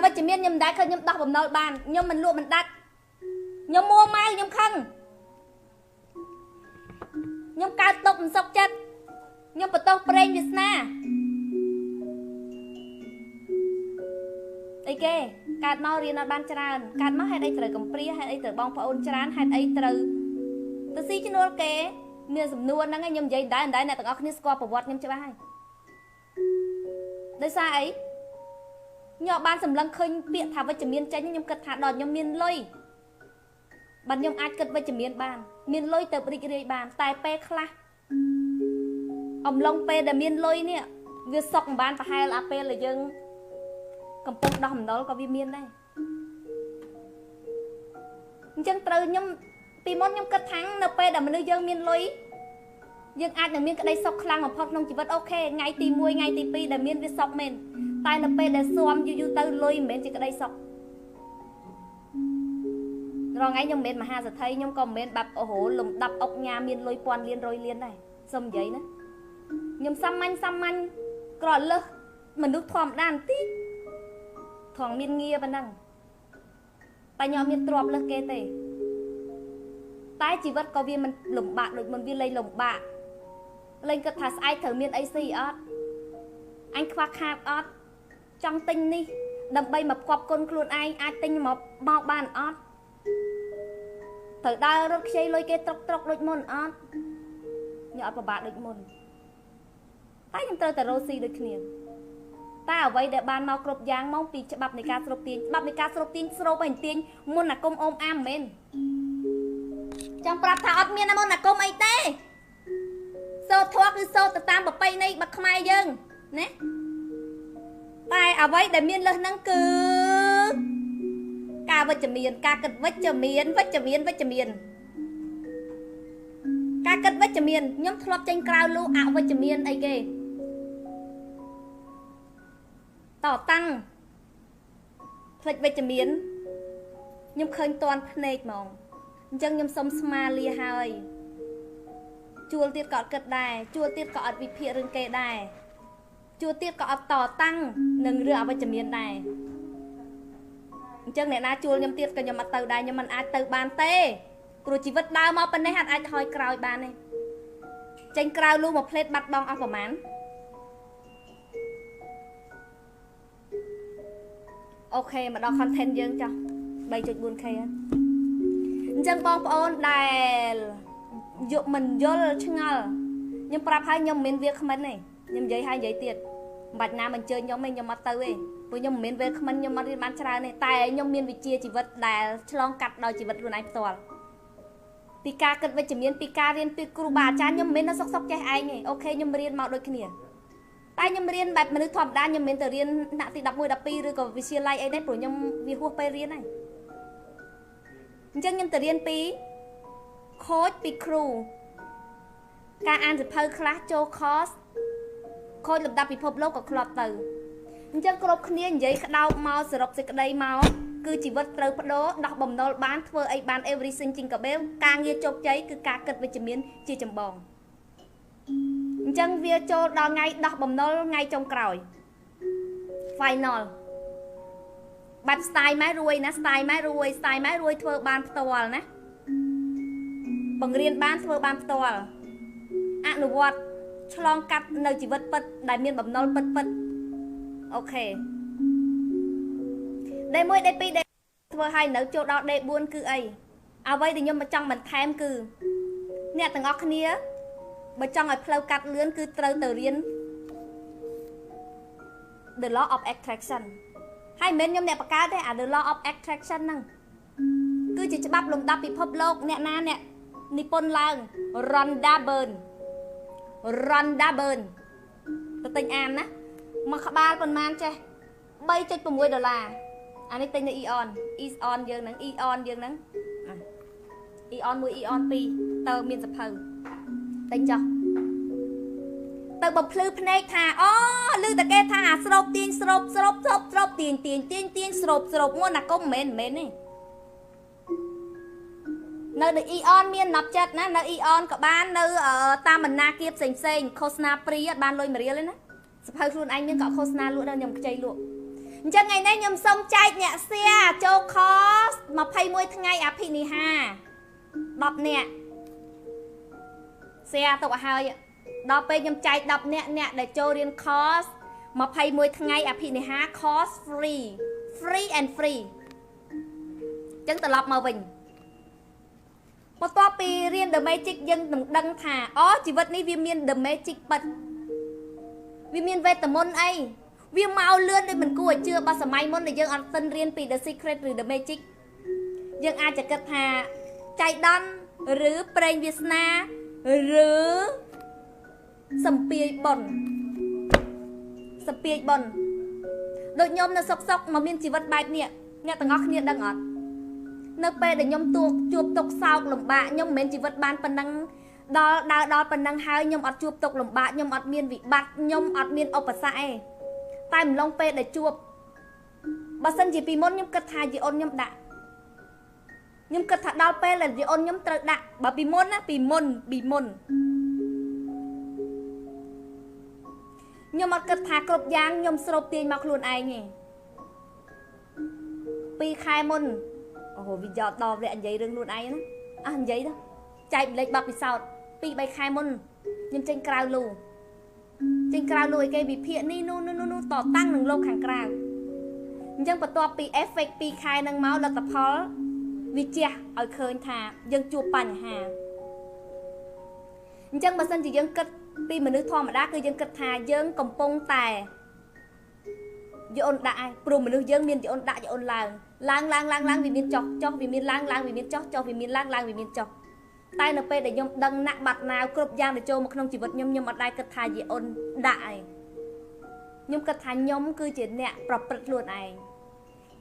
វិជ្ជមានខ្ញុំមិនដែរឃើញខ្ញុំដោះបំណុលបានខ្ញុំមិនលក់មិនដាច់ខ្ញុំមួម៉ៅខ្ញុំខឹងខ្ញុំកើតទុកមិនសុខចិត្តខ្ញុំបន្ទោសប្រេងវាសនាអីគេកើតមករៀនអត់បានច្រើនកើតមកហេតុអីត្រូវកំព្រាហេតុអីត្រូវបងប្អូនច្រើនហេតុអីត្រូវទៅស៊ីឈ្នួលគេមានសំណួរហ្នឹងខ្ញុំនិយាយដែរអ្នកទាំងអស់គ្នាស្គាល់ប្រវត្តិខ្ញុំច្បាស់ហើយដោយសារអីខ្ញុំបានសម្លឹងឃើញពាក្យថាវិជ្ជមានចេញខ្ញុំគិតថាដល់ខ្ញុំមានលុយបាទខ្ញុំអាចគិតវិជ្ជមានបានមានលុយទៅរីករាយបានតែពេលខ្លះអំឡុងពេលដែលមានលុយនេះវាសុកមិនបានប្រហែលអាពេលដែលយើងកំពុងដោះអំណុលក៏វាមានដែរអញ្ចឹងត្រូវខ្ញុំពីមុនខ្ញុំគិតថានៅពេលដែលមនុស្សយើងមានលុយយើងអាចនឹងមានក្តីសុខខ្លាំងបំផុតក្នុងជីវិតអូខេថ្ងៃទី1ថ្ងៃទី2ដែលមានវាសុខមែនតែនៅពេលដែលស៊ាំយូរទៅលុយមិនមែនជាក្តីសុខរងថ្ងៃខ្ញុំមិនមែនមហាសេដ្ឋីខ្ញុំក៏មិនមែនបាប់អូហូលំដាប់អុកញ៉ាមានលុយពាន់លានរយលានដែរសុំនិយាយណាខ្ញុំសាមញ្ញក្រលើសមនុស្សធម្មតាបន្តិចថងមានងារប៉ុណ្ណឹងតែខ្ញុំមានទ្រព្យលើសគេទេតែជីវិតក៏វាមិនលំបាកដូចមុនវាលែងលំបាកលែងគិតថាស្អែកត្រូវមានអីស៊ីអត់អញខ្វះខាតអត់ចង់ទិញនេះដើម្បីមកផ្គប់គុណខ្លួនឯងអាចទិញមកបានអត់ត្រូវដើររត់ខ្ចីលុយគេត្រុកដូចមុនអត់ខ្ញុំអត់ពិបាកដូចមុនតែខ្ញុំត្រូវតែរស់ស៊ីដូចគ្នាតែអ្វីដែលបានមកគ្រប់យ៉ាងមកពីច្បាប់នៃការស្រូបទាញច្បាប់នៃការស្រូបទាញស្រូបឲ្យទាញមុនអាគមអូមអាមមែនចង់ប្រាប់ថាអត់មានមុនអាគមអីទេសូត្រធម៌គឺសូត្រទៅតាមប្រពៃណីរបស់ខ្មែរយើងណាតែអ្វីដែលមានលើសហ្នឹងគឺការវិជ្ជមានការគិតវិជ្ជមានការគិតវិជ្ជមានខ្ញុំធ្លាប់ចេញក្រៅលូអវិជ្ជមានអីគេតតាំងផ្លេចវិជ្ជមានខ្ញុំឃើញតន់ភ្នែកហ្មងអញ្ចឹងខ្ញុំសុំស្មាលាហើយជួលទៀតក៏អត់គិតដែរជួលទៀតក៏អត់វិភាគរឿងគេដែរជួលទៀតក៏អត់តតាំងនឹងរឿងអវិជ្ជមានដែរអញ្ចឹងអ្នកណាជួលខ្ញុំទៀតក៏ខ្ញុំអត់ទៅដែរខ្ញុំមិនអាចទៅបានទេព្រោះជីវិតដើរមកប៉ុណ្ណេះអាចថយក្រោយបានទេចេញក្រៅលូមកផ្លេតបាត់បង់អស់ប្រហែលអូខេមកដល់ content យើងចុះ 3.4k អញ្ចឹងបងប្អូនដែលយកមិនយល់ឆ្ងល់ខ្ញុំប្រាប់ឲ្យខ្ញុំមិនមែនវាគ្មិនទេខ្ញុំនិយាយឲ្យនិយាយទៀតមិនបាច់ណាអញ្ជើញខ្ញុំទេខ្ញុំអត់ទៅទេព្រោះខ្ញុំមិនមែនវាគ្មិនខ្ញុំអត់រៀនបានច្រើនទេតែខ្ញុំមានវិជ្ជាជីវិតដែលឆ្លងកាត់ដោយជីវិតខ្លួនឯងផ្ទាល់ពីការគិតវិជ្ជមានពីការរៀនពីគ្រូបាអាចារ្យខ្ញុំមិនមែនសុកចេះឯងទេអូខេខ្ញុំរៀនមកដូចគ្នាតែខ្ញុំរៀនបែបមនុស្សធម្មតាខ្ញុំមិនមែនទៅរៀនថ្នាក់ទី11 12ឬក៏វិទ្យាល័យអីទេព្រោះខ្ញុំវាហួសពេលរៀនហើយអញ្ចឹងខ្ញុំទៅរៀនពីខូចពីគ្រូការអានសៀវភៅខ្លះចូល course ខូចលំដាប់ពិភពលោកក៏ធ្លាប់ទៅអញ្ចឹងគ្រប់គ្នានិយាយក្តោបមកសរុបសេចក្តីមកគឺជីវិតត្រូវបដូរដោះបំណុលបានធ្វើអីបាន everything ជីងកាបេលការងារជោគជ័យគឺការគិតវិជ្ជមានជាចម្បងអញ្ចឹងវាចូលដល់ថ្ងៃដោះបំណុលថ្ងៃចុងក្រោយ final បាត់ style ម៉ែរួយណា style ម៉ែរួយធ្វើបានផ្ទាល់ណាបង្រៀនបានធ្វើបានផ្ទាល់អនុវត្តឆ្លងកាត់នៅជីវិតពិតដែលមានបំណុលពិតអូខេ day 1 day 2 day ធ្វើឲ្យនៅចូលដល់ day 4គឺអីអ្វីដែលខ្ញុំចង់បន្ថែមគឺអ្នកទាំងអស់គ្នាបើចង់ឲ្យផ្លូវកាត់លឿនគឺត្រូវទៅរៀន the law of attraction ហើយមិនមែនខ្ញុំអ្នកបង្កើតទេអា the law of attraction ហ្នឹងគឺជាច្បាប់លំដាប់ពិភពលោកអ្នកណាអ្នកនិពន្ធឡើង Rhonda Byrne ទៅទិញអានណាមួយក្បាលប៉ុន្មានចេះ $3.6 អានេះទិញនៅ Eon យើងហ្នឹង Eon យើងហ្នឹង Eon 1 Eon 2តើមានសភៅទិញចុះទៅបំភ្លឺភ្នែកថាអូឮតែគេថាអាស្រូបទាញស្រូបទាញស្រូបមុនអាកុំមិនមែនទេនៅ Eon មាន10ចិត្តណានៅ Eon ក៏បាននៅតាមបណ្ណាគារផ្សេងឃោសនាព្រីអត់បានលុយ1រៀលទេណាសភៅខ្លួនឯងមានក៏ឃោសនាលក់ដល់ខ្ញុំខ្ចីលក់ Chẳng ngày nay nhầm xong chạy nhẹ xe cho khó mà phay môi thằng ngày áp thị nì ha đọc nè xe tụi hơi đọc bây nhầm chạy đọc nè nè để cho riêng cost mà phay môi thằng ngày áp thị nì ha cost free free and free chẳng tự lọc màu bình một toa pi riêng The Magic dân đăng thả chỉ vật ní viêm miên The Magic bật viêm miên về tầm môn ấy viêm mau lươn đây mình cua chưa bao giờ may môn để dân ăn tân riêng pi The Secret rồi The Magic dân ai chả cất thả chạy đón rứ preng Việt Na rứ sầm pi bồn đội nhôm nó sọc sọc mà miên chỉ vật bài nè nghe tầng ngóc nè đang ngọt nơi pe để nhom tuộc chuột tục sao lồng bạ nhom men chỉ vật ban phần năng đo phần năng hai nhom ọt chuột tục lồng bạ nhom ọt miên vị bát nhom ọt miên ốc bả sai tay mình long pe để chuột bà sân chỉ pi môn nhom cất thà gì ôn nhom đạ nhom cất thà đo pe là gì ôn nhom tự đạ bà pi môn á pi môn nhom ọt cất thà cột giang nhom srop tiền mặc luôn ai nhỉ pi khai môn vì giọt đo về anh giấy rừng luôn ai đó anh giấy đó chạy lấy bắp bị sao pi bay khai môn nhưng trên cào lù cái bị phiện đi nu tỏ tăng nâng lô hàng cào nhưng bật to pi effect pi khai nâng máu là tập khó vì chia ở khơi thà dân chua bành hà nhưng bà sân chỉ dân cất pi mà nước thò mà đá cứ dân cất thà dân cầm pông tài dọn đại pro mình nước dân miền dọn đại dọn lang vì miền chọc vì miền lang vì miền chọc vì miền lang vì miền chọc tay nó pe để nhom đăng nặng bạt nào cướp giang để cho một không chỉ vật nhom ở đây cất thà gì ôn đại nhom cất thà nhom cứ chỉ nè bật luôn này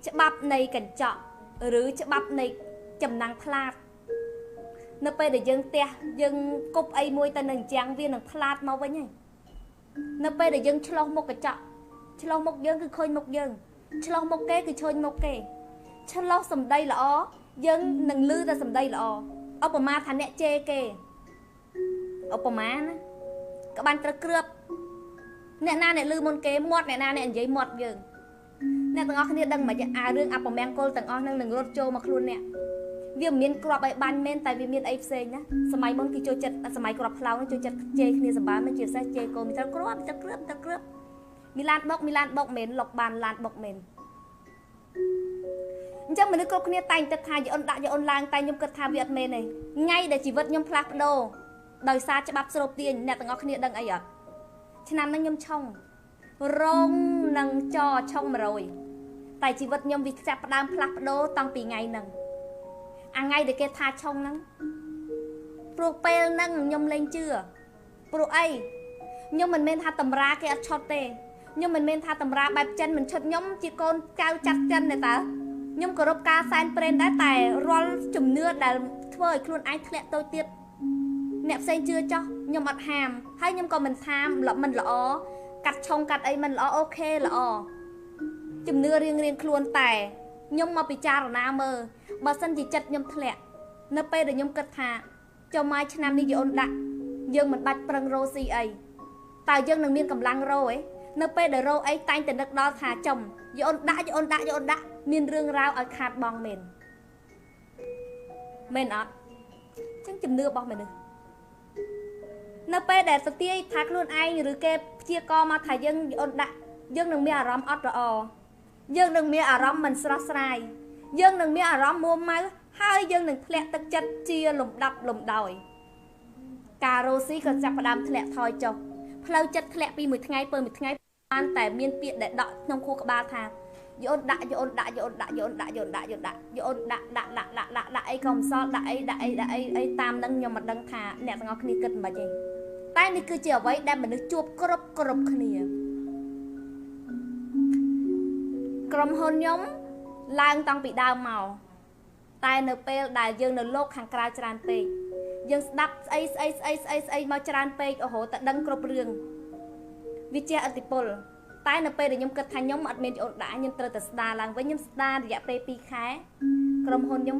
chợ bắp này cảnh chọ rứ chợ bắp này chầm năng plat nó pe để dân te dân cục ai môi ta nâng trang viên nâng plat mau với nhỉ nó pe để dân chlo một cái chọ chlo một dân cứ khơi một dân chlo một cái cứ chơi một cái chlo sầm đây là ó dân nâng lư ra sầm đây là ó ông bà thằng nè chê kê ông bà má các bạn tra cướp nè na nè lư môn kế mót nè na nè giấy mót dừng nè tầng óc nè đăng mà rương áp bà mang cô tầng óc nâng rốt trâu mà luôn nè vì miền crop ấy ban men tại vì miền ấy xe nhá sớm môn khi trôi chật sớm crop phao nó trôi chật chê khi sớm bán nó chia sẻ chê cô mình tra cướp Milan bọc mền lọc bàn lan bọc mền chắc mình cóគ្នាតែងទឹកថាយអូនដាក់យអូនឡើងតែខ្ញុំគិតថាវាអត់មែនទេថ្ងៃដែលជីវិតខ្ញុំផ្លាស់ប្ដូរដោយសារច្បាប់ស្រូបទាញអ្នកទាំងអស់គ្នាដឹងអីអត់ឆ្នាំហ្នឹងខ្ញុំឆុងរងនឹងចឆុង100តែជីវិតខ្ញុំវាចាប់ផ្ដើមផ្លាស់ប្ដូរតាំងពីថ្ងៃហ្នឹងអាថ្ងៃដែលគេថាឆុងហ្នឹងព្រោះពេលហ្នឹងខ្ញុំលែងជឿព្រោះអីខ្ញុំមិនមែនថាតម្រាគេអត់ឆុតទេខ្ញុំមិនមែនថាតម្រាបែបចិនមិនឆុតខ្ញុំជាកូនកៅចាត់ចិនទេតើខ្ញុំគោរពការសែនព្រេនដែរតែរាល់ជំនឿដែលធ្វើឲ្យខ្លួនឯងធ្លាក់តូចទៀតអ្នកផ្សេងជឿចោះខ្ញុំអត់ហាមហើយខ្ញុំក៏មិនថាមិនល្អកាត់ឆុងកាត់អីមិនល្អអូខេល្អជំនឿរៀងខ្លួនតែខ្ញុំមកពិចារណាមើលបើសិនជាចិត្តខ្ញុំធ្លាក់នៅពេលដែលខ្ញុំគិតថាចុះមកឆ្នាំនេះយអូនដាក់យើងមិនបាច់ប្រឹងរោស៊ីអីតើយើងនឹងមានកម្លាំងរោឯនៅពេលដែលរោអីតែងតែនឹកដល់ថាចំយអូនដាក់មានរឿងរ៉ាវឲ្យខាតបងមែនអត់ចឹងជំនឿរបស់មនុស្សនៅពេលដែលស្ទាយថាខ្លួនឯងឬគេព្យាករមកថាយើងអូនដាក់យើងនឹងមានអារម្មណ៍អត់ល្អយើងនឹងមានអារម្មណ៍មិនស្រស់ស្រាយយើងនឹងមានអារម្មណ៍មួម៉ៅហើយយើងនឹងធ្លាក់ទឹកចិត្តជាលំដាប់លំដោយការរោស៊ីក៏ចាប់ផ្ដើមធ្លាក់ថយចុះផ្លូវចិត្តធ្លាក់ពីមួយថ្ងៃទៅមួយថ្ងៃបានតែមានពាក្យដែលដកក្នុងខួរក្បាលថាយអូនដាក់អីក៏មិនសល់ដាក់អីតាមនឹងខ្ញុំមិនដឹងថាអ្នកទាំងអស់គ្នាគិតមិនទេតែនេះគឺជាអ្វីដែលមនុស្សជួបគ្រប់គ្នាក្រុមហ៊ុនខ្ញុំឡើងតាំងពីដើមមកតែនៅពេលដែលយើងនៅលោកខាងក្រៅច្រើនពេកយើងស្ដាប់ស្អីមកច្រើនពេកអូហូតែដឹងគ្រប់រឿងវាជាអតិពលតែនៅពេលដែលខ្ញុំគិតថាខ្ញុំអត់មានអូនដាក់ខ្ញុំត្រូវតែស្ដារឡើងវិញខ្ញុំស្ដាររយៈពេល2ខែក្រុមហ៊ុនខ្ញុំ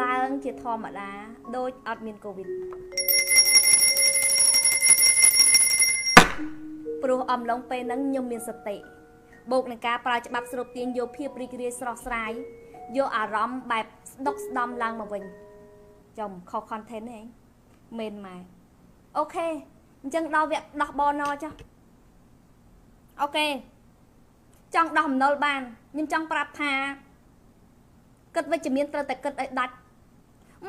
ឡើងជាធម្មតាដូចអត់មានកូវីដព្រោះអំឡុងពេលហ្នឹងខ្ញុំមានសតិ បូកនឹងការប្រើច្បាប់ស្រូបទាញយកភាពរីករាយស្រស់ស្រាយយកអារម្មណ៍បែបស្ដុកស្ដំឡើងមកវិញចំខុស content ហ្នឹងមែនម៉ែអូខេអញ្ចឹងដល់វគ្គដោះបនចុះអូខេចង់ដោះអំណុលបានខ្ញុំចង់ប្រាប់ថាគិតវិជ្ជមានត្រូវតែគិតឲ្យដាច់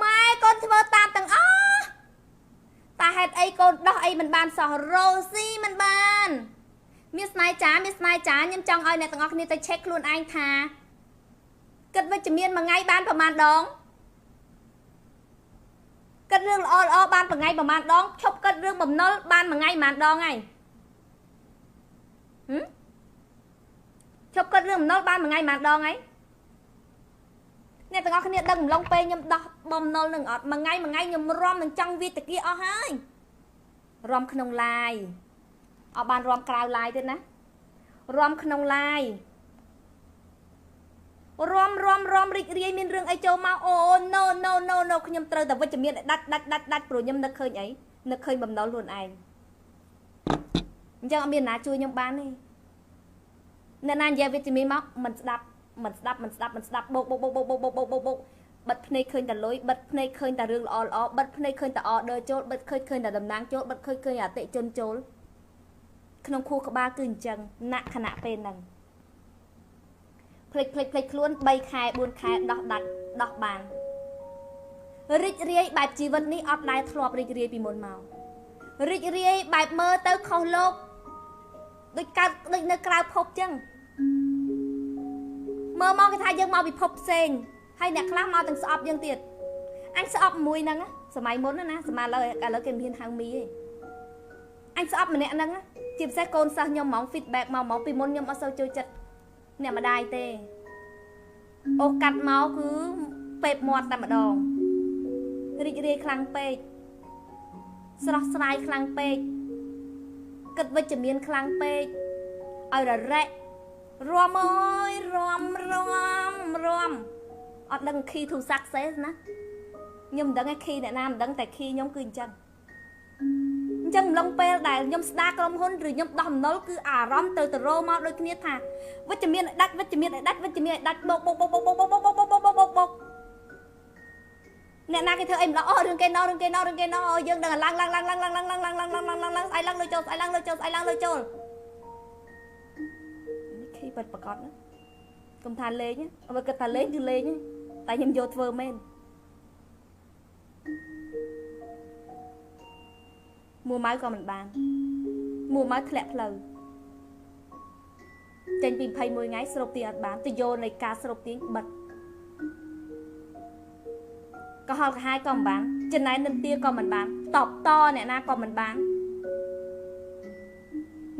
ម៉ែកូនធ្វើតាមទាំងអស់តែហេតុអីកូនដោះអីមិនបានសោះរ៉ូស៊ីមិនបានមានស្នេហ៍ចាខ្ញុំចង់ឲ្យអ្នកទាំងអស់គ្នាទៅ check ខ្លួនឯងថាគិតវិជ្ជមានមួយថ្ងៃបានប្រហែលដងគិតរឿងល្អបានមួយថ្ងៃប្រហែលដងឈប់គិតរឿងបំណុលបានមួយថ្ងៃប្រហែលដងហើយឈប់គិតរឿងបំណុលបានមួយថ្ងៃប្រហែលដងហើយអ្នកទាំងអស់គ្នាដឹងម្លងពេលខ្ញុំដោះបំណុលនឹងអត់មួយថ្ងៃខ្ញុំរំនឹងចង់វាតាគីអស់ហើយរំក្នុង live អត់បានរំក្រៅ live ទេណារំក្នុង live រំរីករាយមានរឿងអីចូលមកអូ no ខ្ញុំត្រូវតែវិជ្ជមានដាច់ព្រោះខ្ញុំនឹកឃើញអីនឹកឃើញបំណុលខ្លួនឯងអញ្ចឹងអត់មានណាជួយខ្ញុំបានទេអ្នកណានិយាយវិជ្ជមានមកមិនស្ដាប់បោកបិទភ្នែកឃើញតែលុយបិទភ្នែកឃើញតែរឿងល្អបិទភ្នែកឃើញតែ order ចូលបិទឃើញតែតំណាងចូលបិទឃើញអតិជនចូលក្នុងខួរក្បាលគឺអញ្ចឹងណាក់ខណៈពេលហ្នឹងភ្លេចខ្លួន3ខែ4ខែដោះដាច់ដោះបានរីករាយបែបជីវិតនេះអត់ដែលធ្លាប់រីករាយពីមុនមករីករាយបែបមើលទៅខុសលោកដូចកើតដូចនៅក្រៅភពអញ្ចឹងមើលមកគេថាយើងមកពិភពផ្សេងហើយអ្នកខ្លះមកទាំងស្អប់យើងទៀតអញស្អប់មួយហ្នឹងសម័យមុនណាសម័យឥឡូវគេមិនហ៊ានហៅមីទេអញស្អប់ម្នាក់ហ្នឹងជាពិសេសកូនសិស្សខ្ញុំហ្មង feedback មកពីមុនខ្ញុំអត់សូវចូលចិត្តអ្នកម្ដាយទេអូកាត់មកគឺពេបមាត់តែម្ដងរីករាយខ្លាំងពេកស្រស់ស្រាយខ្លាំងពេកគិតវិជ្ជមានខ្លាំងពេកឲ្យររែករំអើយរំអត់ដឹង key to success ណាខ្ញុំមិនដឹងឯ key អ្នកណាមិនដឹងតែ key ខ្ញុំគឺអញ្ចឹងម្លងពេលដែលខ្ញុំស្ដារក្រុមហ៊ុនឬខ្ញុំដោះអំណុលគឺអារម្មណ៍ទៅរោមកដូចគ្នាថាវិជ្ជមានឲ្យដាច់បោកអ្នកណាគេធ្វើអីម្ដងអូរឿងគេណយើងដឹងឡើងស្អីឡើងលើចូលនេះខីបាត់ប្រកាសណាកុំថាលេងបើគិតថាលេងគឺលេងតែខ្ញុំយកធ្វើមែនមួម៉ៅក៏មិនបានមួម៉ៅធ្លាក់ផ្លូវចេញពី21ថ្ងៃស្រូបទាញអត់បានទៅយកនៃការស្រូបទាញបិទក៏ហល់កាហាយក៏មិនបានចំណែននិន្ទាក៏មិនបានតបតអ្នកណាក៏មិនបាន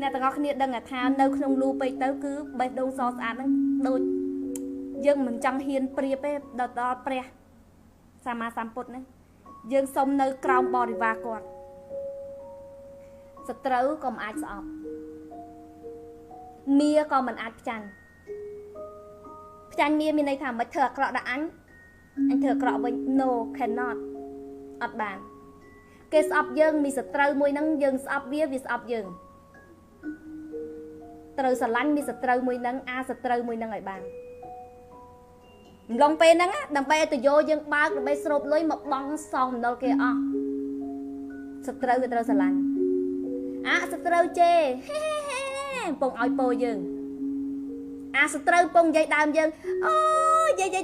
អ្នកទាំងអស់គ្នាដឹងថានៅក្នុងលូពេកទៅគឺបេះដូងសស្អាតហ្នឹងដូចយើងមិនចង់ហ៊ានព្រៀបទេដល់ព្រះសម្មាសម្ពុទ្ធហ្នឹងយើងសុំនៅក្រោមបរិវារគាត់សត្រូវក៏មិនអាចស្អប់មាក៏មិនអាចផ្ចាញ់មាមានន័យថាមិនធ្វើអាក្រក់ដល់អញធ្វើអាក្រក់វិញ no cannot អត់បានគេស្អប់យើងមានសត្រូវមួយហ្នឹងយើងស្អប់វាស្អប់យើងត្រូវស្រឡាញ់មានសត្រូវមួយហ្នឹងសត្រូវមួយហ្នឹងឲ្យបានម្លងពេលហ្នឹងដើម្បីឲ្យទៅយកយើងបើកដើម្បីស្រូបលុយមកបង់សងអំណុលគេអស់សត្រូវវាត្រូវស្រឡាញ់សត្រូវជេពងឲ្យពោយើងសត្រូវពងនិយាយដើមយើងអូយយាយ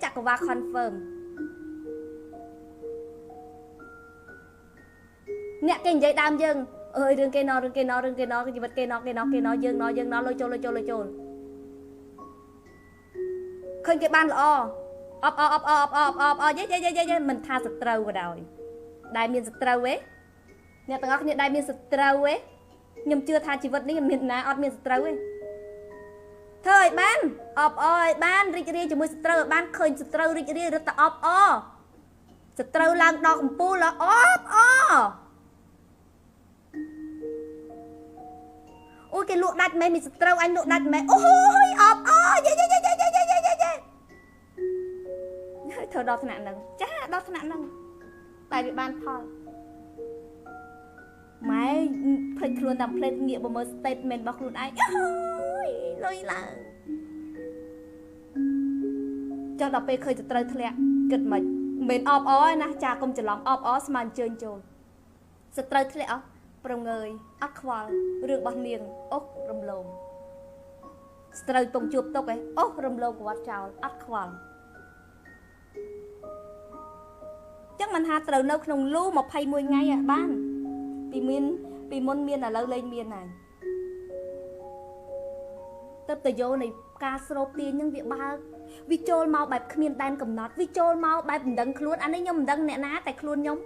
ចក្រវាល confirm អ្នកគេនិយាយដើមយើងអើយរឿងគេណជីវិតគេណយើងលុយចូលឃើញគេបានល្អអបយាយមិនថាសត្រូវក៏ដោយដែលមានសត្រូវទេអ្នកទាំងអស់គ្នាដែលមានសត្រូវទេខ្ញុំជឿថាជីវិតនេះមានណាអត់មានសត្រូវទេធ្វើឲ្យបានអបឲ្យបានរីករាយជាមួយសត្រូវឲ្យបានឃើញសត្រូវរីករាយរត់ទៅអបសត្រូវឡើងដល់កំពូលអបអូយគេលក់ដាច់មែនមានសត្រូវអញលក់ដាច់មែនអូយអបយាយធ្វើដល់ថ្នាក់ហ្នឹងចាដល់ថ្នាក់ហ្នឹងតែវាបានផលម៉ែភ្លេច ឃើញខ្លួនតាមផ្លេតងាកមើល statement របស់ខ្លួនឯងអូយលុយឡើងចុះដល់ពេលឃើញទៅត្រូវធ្លាក់គិតមិនមែនអបអរណាចាកុំច្រឡំអបអរស្មានអញ្ជើញចូលសត្រូវធ្លាក់អស់ប្រងើយអត់ខ្វល់រឿងរបស់នាងអូរំលងស្ត្រូវពងជួបទុកឯងអូរំលងប្រវត្តិចោលអត់ខ្វល់ចឹងមិនថាត្រូវនៅក្នុងលូ21ថ្ងៃបានពីមុនមានឥឡូវលែងមានហើយទៅតយោនៃការស្រូបទាញនឹងវាបើកវាចូលមកបែបគ្មានដែនកំណត់វាចូលមកបែបមិនដឹងខ្លួនអានេះខ្ញុំមិនដឹងអ្នកណាតែខ្លួនខ្ញុំ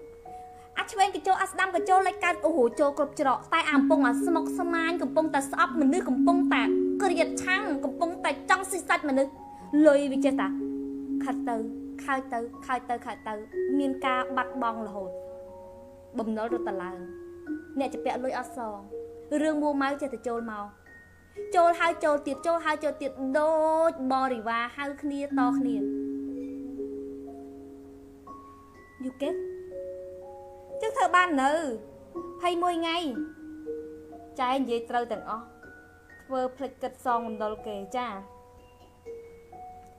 អាឆ្វេងកញ្ចោអាស្ដាំកញ្ចោលេចកើតអូចូលគ្រប់ច្រកតែអាកំពុងអាស្មុកស្មាញកំពុងតែស្អប់មនុស្សកំពុងតែក្រៀតឆាំងកំពុងតែចង់ស៊ីសាច់មនុស្សលុយវាចេះតាខាត់ទៅខើទៅមានការបាត់បង់រហូតបំណុលរត់តឡើងអ្នកជពាក់លុយអត់សងរឿងមួម៉ៅចេះតែចូលមកចូលហើយចូលទៀតដូចបរិវារហៅគ្នាតគ្នាយូកេចឹងធ្វើបាននៅ21ថ្ងៃចែនិយាយត្រូវទាំងអស់ធ្វើផ្លិចគិតសងមណ្ឌលគេចា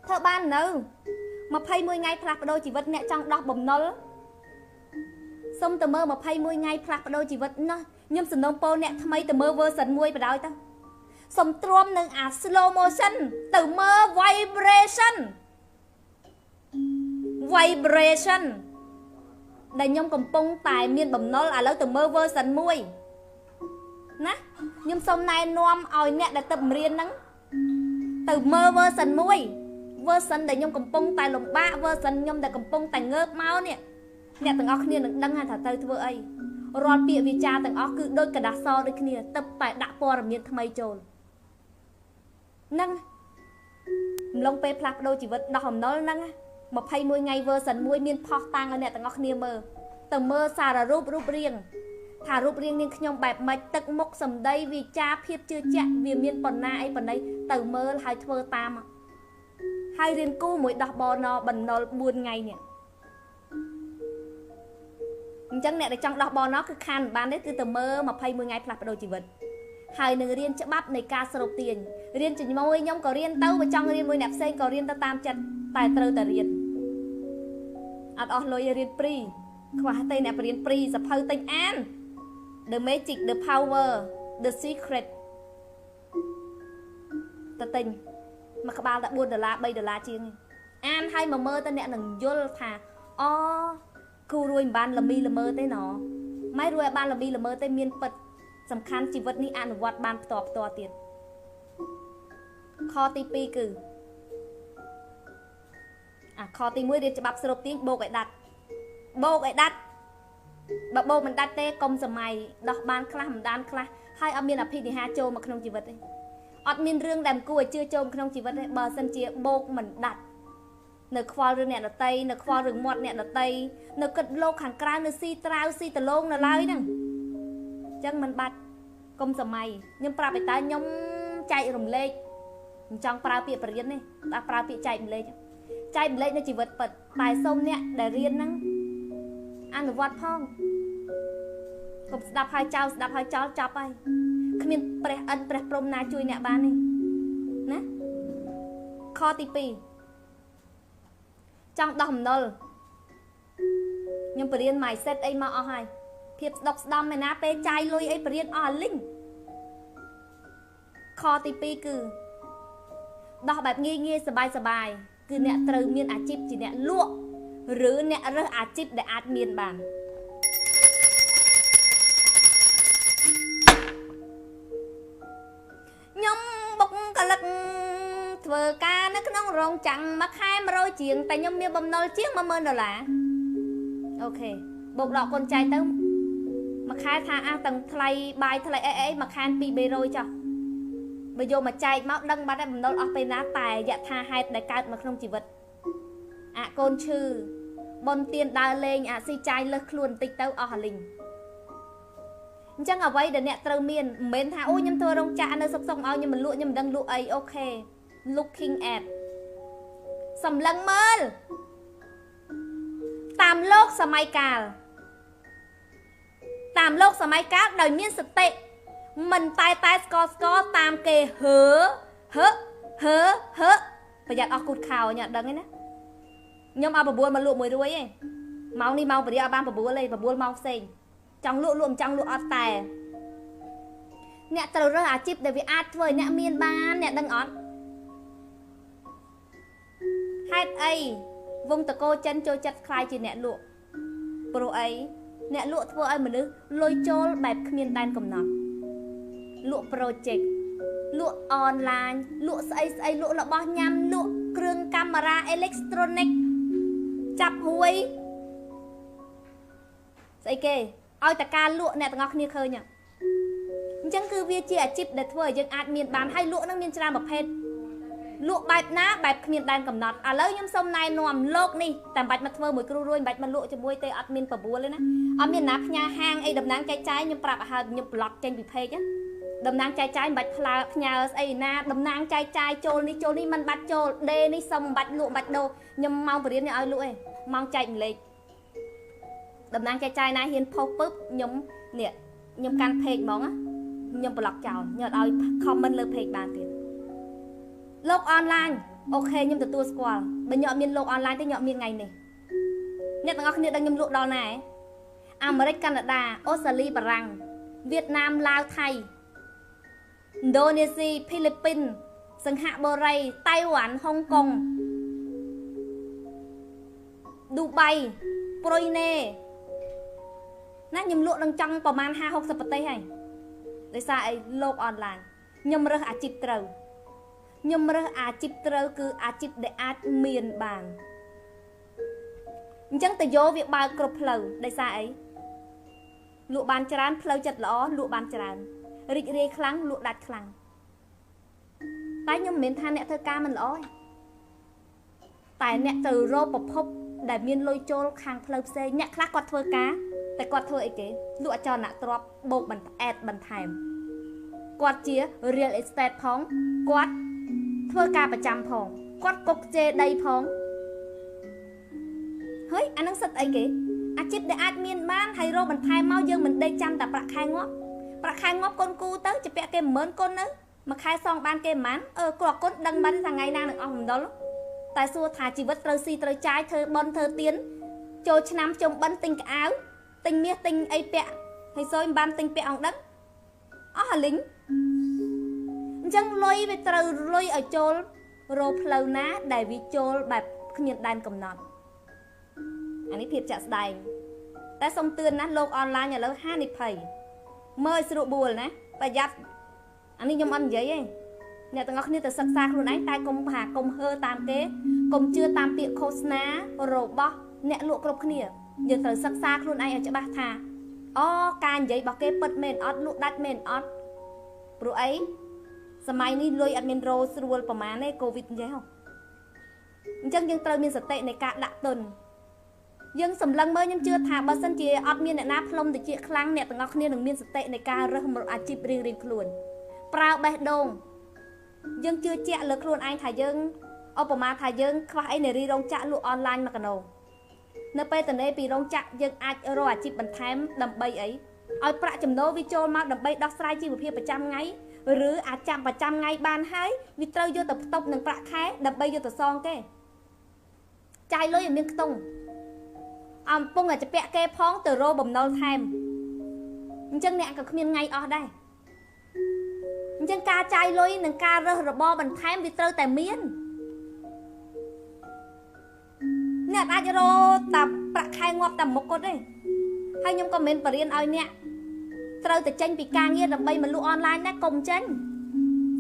ធ្វើបាននៅ21ថ្ងៃផ្លាស់ប្ដូរជីវិតអ្នកចង់ដោះបំណុលសុំទៅមើល21ថ្ងៃផ្លាស់ប្ដូរជីវិតណោះខ្ញុំសំណូមពរអ្នកថ្មីទៅមើល version 1បដ ாய் ទៅសុំទ្រាំនឹងអា slow motion ទៅមើល vibration ដែលខ្ញុំកំពុងតែមានបំណុលឥឡូវទៅមើល version 1ណាខ្ញុំសូមណែនាំឲ្យអ្នកដែលទៅរៀនហ្នឹងទៅមើល version 1 version ដែលខ្ញុំកំពុងតែលំបាក version ខ្ញុំដែលកំពុងតែងើបមកនេះអ្នកទាំងអស់គ្នានឹងដឹងថាទៅធ្វើអីរាល់ពាក្យវាចាទាំងអស់គឺដូចกระดาษសដូចគ្នាទៅតែដាក់ព័ត៌មានថ្មីចូលហ្នឹងម្លងពេលផ្លាស់ប្ដូរជីវិតដោះអំណុលហ្នឹង21ថ្ងៃ version 1មានផុសតាំងឲ្យអ្នកទាំងអស់គ្នាមើលទៅមើលសាររូបរាងថារូបរាងនាងខ្ញុំបែបម៉េចទឹកមុខសម្ដីវាចាភាពជឿជាក់វាមានប៉ុណ្ណាអីប៉ុណ្ណីទៅមើលហើយធ្វើតាមហើយរៀនគូមួយដោះបនបណ្ណុល4ថ្ងៃនេះអញ្ចឹងអ្នកដែលចង់ដោះបនគឺខានបានទេគឺទៅមើល21ថ្ងៃផ្លាស់ប្ដូរជីវិតហើយនឹងរៀនច្បាប់នៃការស្រូបទាញរៀនជាមួយខ្ញុំក៏រៀនទៅបើចង់រៀនមួយអ្នកផ្សេងក៏រៀនទៅតាមចិត្តតែត្រូវតែរៀនអត់អស់លុយរៀនព្រីខ្វះទេអ្នកបរៀនព្រីសភៅទិញអាន The Magic The Power The Secret ទៅទិញមួយក្បាលតែ$4 $3ជាងអានឲ្យមកមើលទៅអ្នកនឹងយល់ថាអូគូរួយមិនបានល្មីល្មើទេណម៉ែរួយឲ្យបានល្មីល្មើទេមានពិតសំខាន់ជីវិតនេះអនុវត្តបានផ្ទាល់ទៀតខទី2គឺខទី1រៀនច្បាប់ស្រូបទាញបោកឲ្យដាច់បើបោកមិនដាច់ទេកុំសម័យដោះបានខ្លះមិនដានខ្លះហើយអត់មានអភិនិហាចូលមកក្នុងជីវិតទេអត់មានរឿងដែលគួរឲ្យជឿចូលក្នុងជីវិតទេបើសិនជាបោកមិនដាច់នៅខ្វល់រឿងអ្នកដតីនៅខ្វល់រឿងមាត់អ្នកដតីនៅគិតលោកខាងក្រៅនៅស៊ីត្រាវស៊ីដលងនៅឡើយហ្នឹងអញ្ចឹងមិនបាច់កុំសម័យខ្ញុំប្រាប់ឲ្យតើខ្ញុំចែករំលែកមិនចង់ប្រើពាក្យបរិញ្ញានេះតែប្រើពាក្យចែករំលែកនៅជីវិតពិតតែសូមអ្នកដែលរៀនហ្នឹងអនុវត្តផងកុំស្ដាប់ហើយចោលចប់ហើយគ្មានព្រះអិនព្រះព្រំណាជួយអ្នកបានទេណាខទី2ចង់ដោះអំណុលខ្ញុំបរៀន mindset អីមកអស់ហើយភាពស្ដុកស្ដំឯណាពេលចាយលុយអីបរៀនអស់លីងខទី2គឺដោះបែបងាយសបាយគឺអ្នកត្រូវមានអាជីពជាអ្នកលក់ឬអ្នករើសអាជីពដែលអាចមានបានខ្ញុំបុកកលឹកធ្វើការនៅក្នុងរោងចក្រមួយខែ100ជាងតែខ្ញុំមានបំណុលជាង$10000អូខេបូកដកកូនចៃទៅមួយខែថាទាំងថ្លៃបាយថ្លៃអីមួយខែ200-300ចុះបើយកមកចែកមកដឹងបាត់ហើយបំណុលអស់ពេលណាតែយថាហេតុដែលកើតមកក្នុងជីវិតកូនឈឺបុនទៀនដើរលេងស៊ីចាយលើសខ្លួនបន្តិចទៅអស់អាលីងអញ្ចឹងអ្វីដែលអ្នកត្រូវមានមិនមែនថាអូខ្ញុំធ្វើរោងចក្រនៅសុកឲ្យខ្ញុំមិនលក់ខ្ញុំមិនដឹងលក់អីអូខេ looking at សម្លឹងមើលតាមលោកសម័យកាលដោយមានសតិ mình tai sco tam kê hớ bây giờ cút khảo nhá đừng ấy nè nhưng mà bà buồn mà lụa mùi đuôi ấy máu đi mau bà đi ở ban bà buồn lên bà buồn mau xinh trong lụa ọt tè nè tao rất là chip để vì át với nè miên ban nè đừng ọt hai ấy vùng tờ cô chân trôi chặt khai chỉ nè lụa pro ấy nè lụa thua ấy mà nữ lôi chôl bẹp miên đan cầm nọ lụa project lụa online lụa xây lụa là bao nhăm lụa krương camera electronic chập huôi xây kê ôi ta ca lụa nè ta ngọc nia khơi nhỉ chẳng cứ việc chia chip để thua dân admin bán hay lụa nó miên ra một hết lụa bạch ná bạch miên đan cầm nọt à lấy nhóm sông này nòm lốc đi tạm bạch mặt thơ một kêu ruồi bạch mặt lụa cho bôi tê admin và bùa lên á ở miền nắp nhà hang ấy đầm nang trái nhưng prap hà nhưng blog trên bị phê chứ đầm nang trái bạch phla nhà ấy na đầm nang trái trôi đi mình bạch trôi đê đi sông bạch lụa bạch đồ nhưng mong phải đến nhà ai lụa mong chạy lên đầm nang trái này hiền pop up nhóm nè nhóm can phê mong á nhóm blog chào nhờ ai comment lên phê bàn tiền log online ok nhưng từ tour squad bên nhọ miền log online tới nhọ miền ngày này nhật ngọc nhật đang nhầm lụa đó này America Canada Australia Bà Răng Việt Nam Lào Thái Indonesia Philippines Singapore Taiwan Hong Kong Dubai Brunei nát nhầm lụa đang trongประมาณ 50-60 ประเทศ hay để sao ấy log online nhầm rất à chip trâu nhầm rất à chip trâu cứ à chip để admin bàn chẳng từ vô việc bao cột phèo đây sao ấy lụa bàn tràn phèo chật lõ lụa bàn tràn rịch rê khăng lụa đặt khăng tại nhầm miền than nẹt thơ ca mình lõ tại nẹt từ rô bọc hốc để miền lôi trôi khang phèo xe nhẹ khác quạt thơ cá tại quạt thơ ấy kế lụa cho nạ trọp bộ bẩn ẹt bẩn thèm quạt chia real estate phong quạt thơ caประจำ phong quạt cục chê đây phong hơi anh đang sạch ấy kì à chip để admin ban hay rô mình thay mau dương mình đây chăm tập bạc khai ngóp con cu tới chụp bẹ kem mớn con nữa mà khai xong ban kem mán cọt con đăng bắn thằng ngày nào được ông đó tại xua thà chỉ vất trơ si trơ trái thơ bon thơ tiến trôi năm trong bắn tinh cái áo tinh miết tinh ấy bẹ hay xôi ban tinh bẹ ông đất hà lính chẳng lôi về trơ lôi ở chỗ rô phèo ná để vì chỗ bạc nhận đàn cầm nọt anh ấy thiệp chặt đầy ta xong tươn ná log online nhà lâu hai nịp thầy mời sự buồn ná và dắt anh ấy nhôm ăn giấy ấy nhà tầng ngọc như từ sắc xa luôn ấy tay công hà công hơ tam kế công chưa tam tiện khô ná rổ bó nẹ lụa cột khnia giờ từ sắc xa luôn ấy ở chỗ bác thà can giấy bọc kê bật mền ót lụa đắt mền ót rồi ấyสมัยนี้ลอยอัดเมนโรสรวลประมาณในโควิดใช่ไหมจังยังเติมมีสเตในการดักตุนยังสำลังเมื่อยังเชื่อถามบัสันเจียอัดมีในน้ำพลมแต่เจียครั้งเนี่ยต่างกันเนี่ยหนึ่งมีสเตในการเริ่มอาชีพเรียงคลุนเปล่าใบดงยังเชื่อเจ้าเลือกคลุนไอ้ถ่ายยังเอาประมาณถ่ายยังคว้าไอ้ในรีรงจักลุออนไลน์มากันโนเนื้อไปแต่ในปีรงจักยังอาจรออาชีพบันเทิงดำใบไอ้เอาประจำโนวิโจมาดำใบดอกสไลด์จีบเพียประจำไงหรืออาจจำประจำไงบานให้วิตรโยตบตบหนึ่งประแค่ดับใบโยตซองแกใจเลยอย่างนี้ตรงปงอาจจะเปะแกพ้องแต่โรบ่มนอลไทม์จังเนี่ยกับเมียนไงออได้จังกาใจเลยหนึ่งกาเรือระบอบันไทม์วิตรแต่เมียนเนี่ยอาจจะโรแต่ประแค่งอบแต่หมกก็ได้ให้ยมคอมเมนต์ปเรียนเอาเนี่ยเราแต่เจนปีกางเงี้ยดับใบมันลู่ออนไลน์นะกลมเจน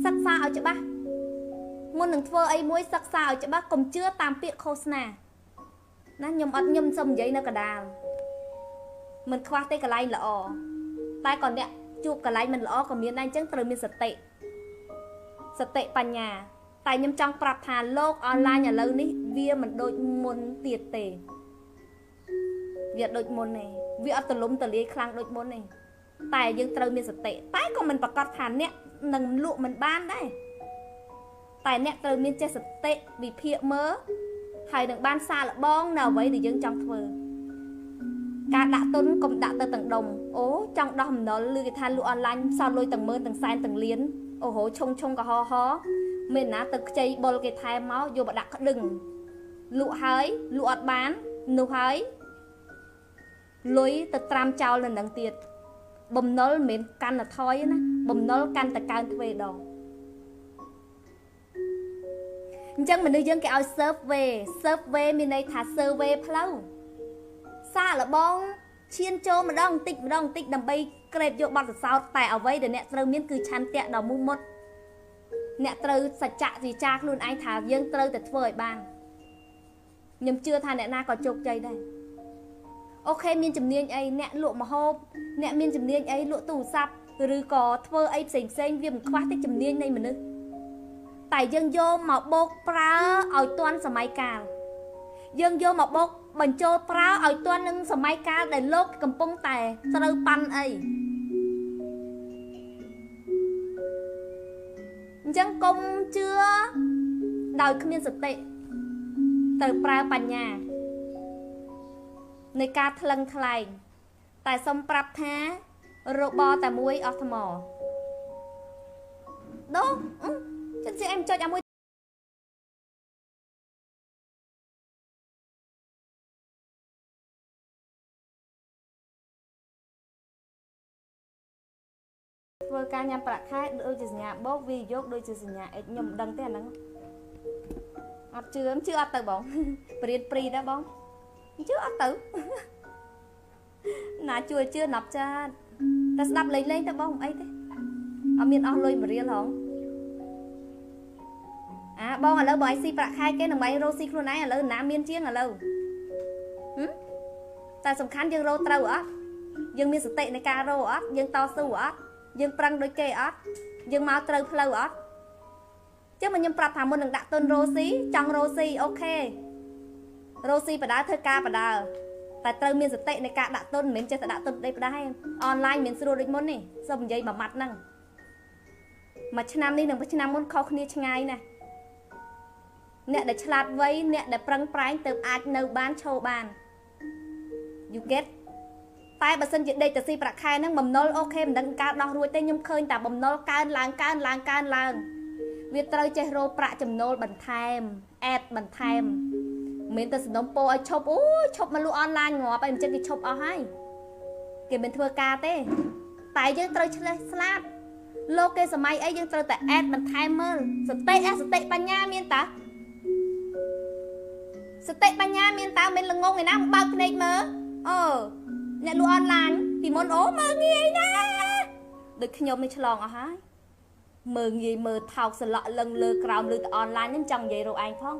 สักซาเอาจะบ้ามุนหนึ่งเฟอร์ไอ้มวยสักซาเอาจะบ้ากลมเชื่อตามเปียโฆษณานะยมอัดยมสมยัยนักกระดาษมันคว้าเตะกระไลละอตายก่อนเนี่ยจูบกระไลมันละอก็มีนั่นจังเติมมีสติปัญญาแต่ยมจังปรับฐานโลกออนไลน์อย่างเรานี่เวียมันโดยมนเตียเตเวียโดยมนนี่เวียอัตล้มตะเลี้ยครั้งโดยมนนี่แต่ยังเติมมีสติแต่ก็มันประกอบฐานเนี่ยหนึ่งลุมันบ้านได้แต่เนี่ยเติมมีเจสติวิเพียเมื่อให้หนึ่งบ้านซาละบ้องnào vậy thì dân trong thơ ការដាក់ទុនកុំដាក់ទៅទាំងដុំអូចង់ដោះអំណុលឬគេថាលក់អនឡាញសល់លុយទាំងម៉ឺនទាំងសែនទាំងលានអូហូឆុងកហហមានណាទៅខ្ចីបុលគេថែមមកយកមកដាក់ក្តឹងលក់ហើយលក់អត់បាននោះហើយលុយទៅត្រាំចោលនៅនឹងទៀតបំណុលមិនមែនកាន់តែថយណាបំណុលកាន់តែកើនទ្វេដងអញ្ចឹងមនុស្សយើងគេឲ្យ survey មានន័យថា survey ផ្លូវសាកល្បងឈានចូលម្ដងបន្តិចដើម្បីក្រេបយកបទពិសោធន៍តែអ្វីដែលអ្នកត្រូវមានគឺឆន្ទៈដ៏មោះមុតអ្នកត្រូវសច្ចៈវិចារខ្លួនឯងថាយើងត្រូវតែធ្វើឲ្យបានខ្ញុំជឿថាអ្នកណាក៏ជោគជ័យដែរអូខេមានជំនាញអីអ្នកលក់ម្ហូបអ្នកមានជំនាញអីលក់ទូរស័ព្ទឬក៏ធ្វើអីផ្សេងវាមិនខ្វះទេជំនាញនៃមនុស្សតែយើងយកមកបោកប្រើឲ្យទាន់សម័យកាលយើងយកមកបោកបញ្ចូលប្រើឲ្យទាន់នឹងសម័យកាលដែលលោកកំពុងតែត្រូវប៉ាន់អីអញ្ចឹងកុំជឿដោយគ្មានសតិត្រូវប្រើបញ្ញានៃការថ្លឹងថ្លែងតែសូមប្រាប់ថារបរតែមួយអស់ថ្មដូចិត្តជាអែមចុចអាមួយធ្វើការញ៉ាំប្រាក់ខែដូចជាសញ្ញាបូកវាយកដូចជាសញ្ញាអិចខ្ញុំមិនដឹងទេអាហ្នឹងអត់ជឿអត់ទៅបងបរៀនព្រីដែរបងជឿអត់ទៅណាជួយជឿណាប់ចាតែស្ដាប់លេងទៅបងអីទេអត់មានអស់លុយ1រៀលហងបងឥឡូវបងឯងស៊ីប្រាក់ខែគេដើម្បីរកស៊ីខ្លួនឯងឥឡូវណាមានជាងឥឡូវតែសំខាន់យើងរកត្រូវអត់យើងមានសតិในការរកអត់យើងតស៊ូអត់យើងប្រឹងដូចគេអត់យើងមកត្រូវផ្លូវអត់ចឹងមកខ្ញុំប្រាប់ថាមុននឹងដាក់ទុនរកស៊ីចង់រកស៊ីអូខេរកស៊ីបដាធ្វើការបដាតែត្រូវមានសតិในការដាក់ទុនមិនមែនចេះតែដាក់ទុនដេកផ្ដាស់អនឡាញមិនស្រួលដូចមុននេះសូមនិយាយមួយម៉ាត់ហ្នឹងមួយឆ្នាំនេះនិងមួយឆ្នាំមុនខុសគ្នាឆ្ងាយណាស់អ្នកដែលឆ្លាតវៃអ្នកដែលប្រឹងប្រែងទៅអាចនៅបានឈរបាន you get តែបើសិនជាដេកទៅស៊ីប្រាក់ខែហ្នឹងបំណុលអូខេមិនដឹងការដោះរួចទេខ្ញុំឃើញតែបំណុលកើនឡើងវាត្រូវចេះរកប្រាក់ចំណូលបន្ថែមអេតបន្ថែមមិនទៅសំណុំពោឲ្យឈប់អូឈប់មកលក់អនឡាញងាប់ហើយមិនចឹងគេឈប់អស់ហើយគេមិនធ្វើការទេតែយើងត្រូវឆ្លេះស្លាប់លោកគេសម័យអីយើងត្រូវតែអេតបន្ថែមមើលសតិបញ្ញាមានតាសតិបញ្ញាមានតើមិនល្ងងឯណាបើកភ្នែកមើលអ្នកលក់អនឡាញពីមុនអូមើលងាយណាដូចខ្ញុំនេះឆ្លងអស់ហើយមើលងាយមើលថោកសន្លក់លឹងលើក្រោមលើទៅអនឡាញហ្នឹងចង់និយាយរកឯងផង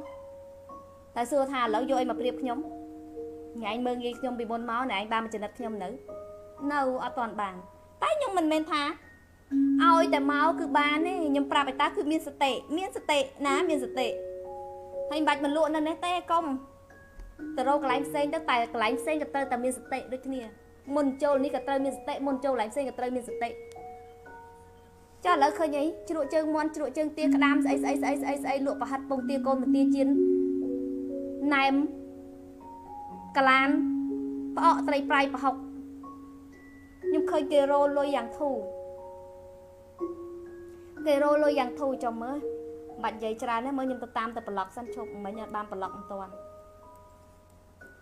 តែសួរថាឥឡូវយកអីមកប្រៀបខ្ញុំញ៉ៃមើលងាយខ្ញុំពីមុនមកណែឯងបានមកចំណិតខ្ញុំនៅអត់ទាន់បានតែខ្ញុំមិនមែនថាឲ្យតែមកគឺបានទេខ្ញុំប្រាប់ឲ្យតើគឺមានសតិមានសតិហើយមិនបាច់មកលក់នៅនេះទេកុំទៅរកកន្លែងផ្សេងទៅតែកន្លែងផ្សេងក៏ត្រូវតែមានសតិដូចគ្នាមុនចូលនេះក៏ត្រូវមានសតិមុនចូលកន្លែងផ្សេងក៏ត្រូវមានសតិចុះឥឡូវឃើញអីជ្រក់ជើងមន់ជ្រក់ជើងទាក្តាមស្អីលក់ប្រហិតពងទាកូនមទាជៀនណែមកលានផ្អកត្រីប្រៃប្រហុកខ្ញុំឃើញគេរោលុយយ៉ាងធូរចាំមើលបាច់និយាយច្រើនណាស់មើលខ្ញុំទៅតាមទៅប្លុកសិនឈប់មិញអត់បានប្លុកមិនតាន់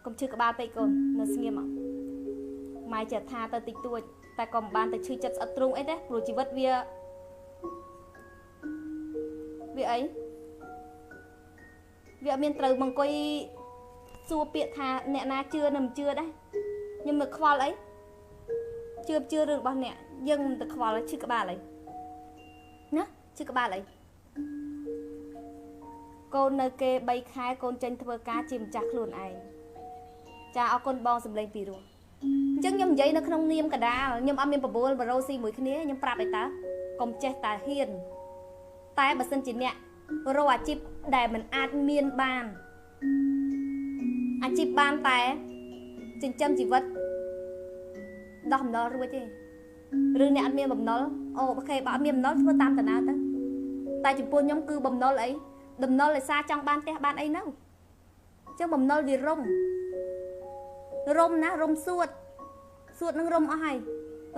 កុំឈឺក្បាលពេកកូននៅស្ងៀមម៉ែចេះថាទៅតិចតួចតែក៏មិនបានទៅឈឺចិត្តស្អិតទ្រូងអីទេព្រោះជីវិតវាអីវាអត់មានត្រូវមកអង្គុយសួរពាក្យថាអ្នកណាជឿនិងមិនជឿដែរខ្ញុំមិនខ្វល់អីជឿរឿងរបស់អ្នកយើងមិនទៅខ្វល់ឈឺក្បាលអីណាឈឺក្បាលអីកូននៅគេ3ខែកូនចេញធ្វើការជាម្ចាស់ខ្លួនឯងចាអរគុណបងសម្លេងពីរោះអញ្ចឹងខ្ញុំនិយាយនៅក្នុងនាមកដាលខ្ញុំអត់មានបបួលបរោស៊ីមួយគ្នាខ្ញុំប្រាប់ឲ្យតើកុំចេះតែហ៊ានតែបើសិនជាអ្នករកអាជីពដែលមិនអាចមានបានអាជីពបានតែចិញ្ចឹមជីវិតដោះបំណុលរួចទេឬអ្នកអត់មានបំណុលអូខេបើអត់មានបំណុលធ្វើតាមតាណាទៅតែចំពោះខ្ញុំគឺបំណុលអីបំណុលឯសារចង់បានផ្ទះបានអីនៅអញ្ចឹងបំណុលវារុំ រុំណារុំសួតនឹងរុំអស់ហើយ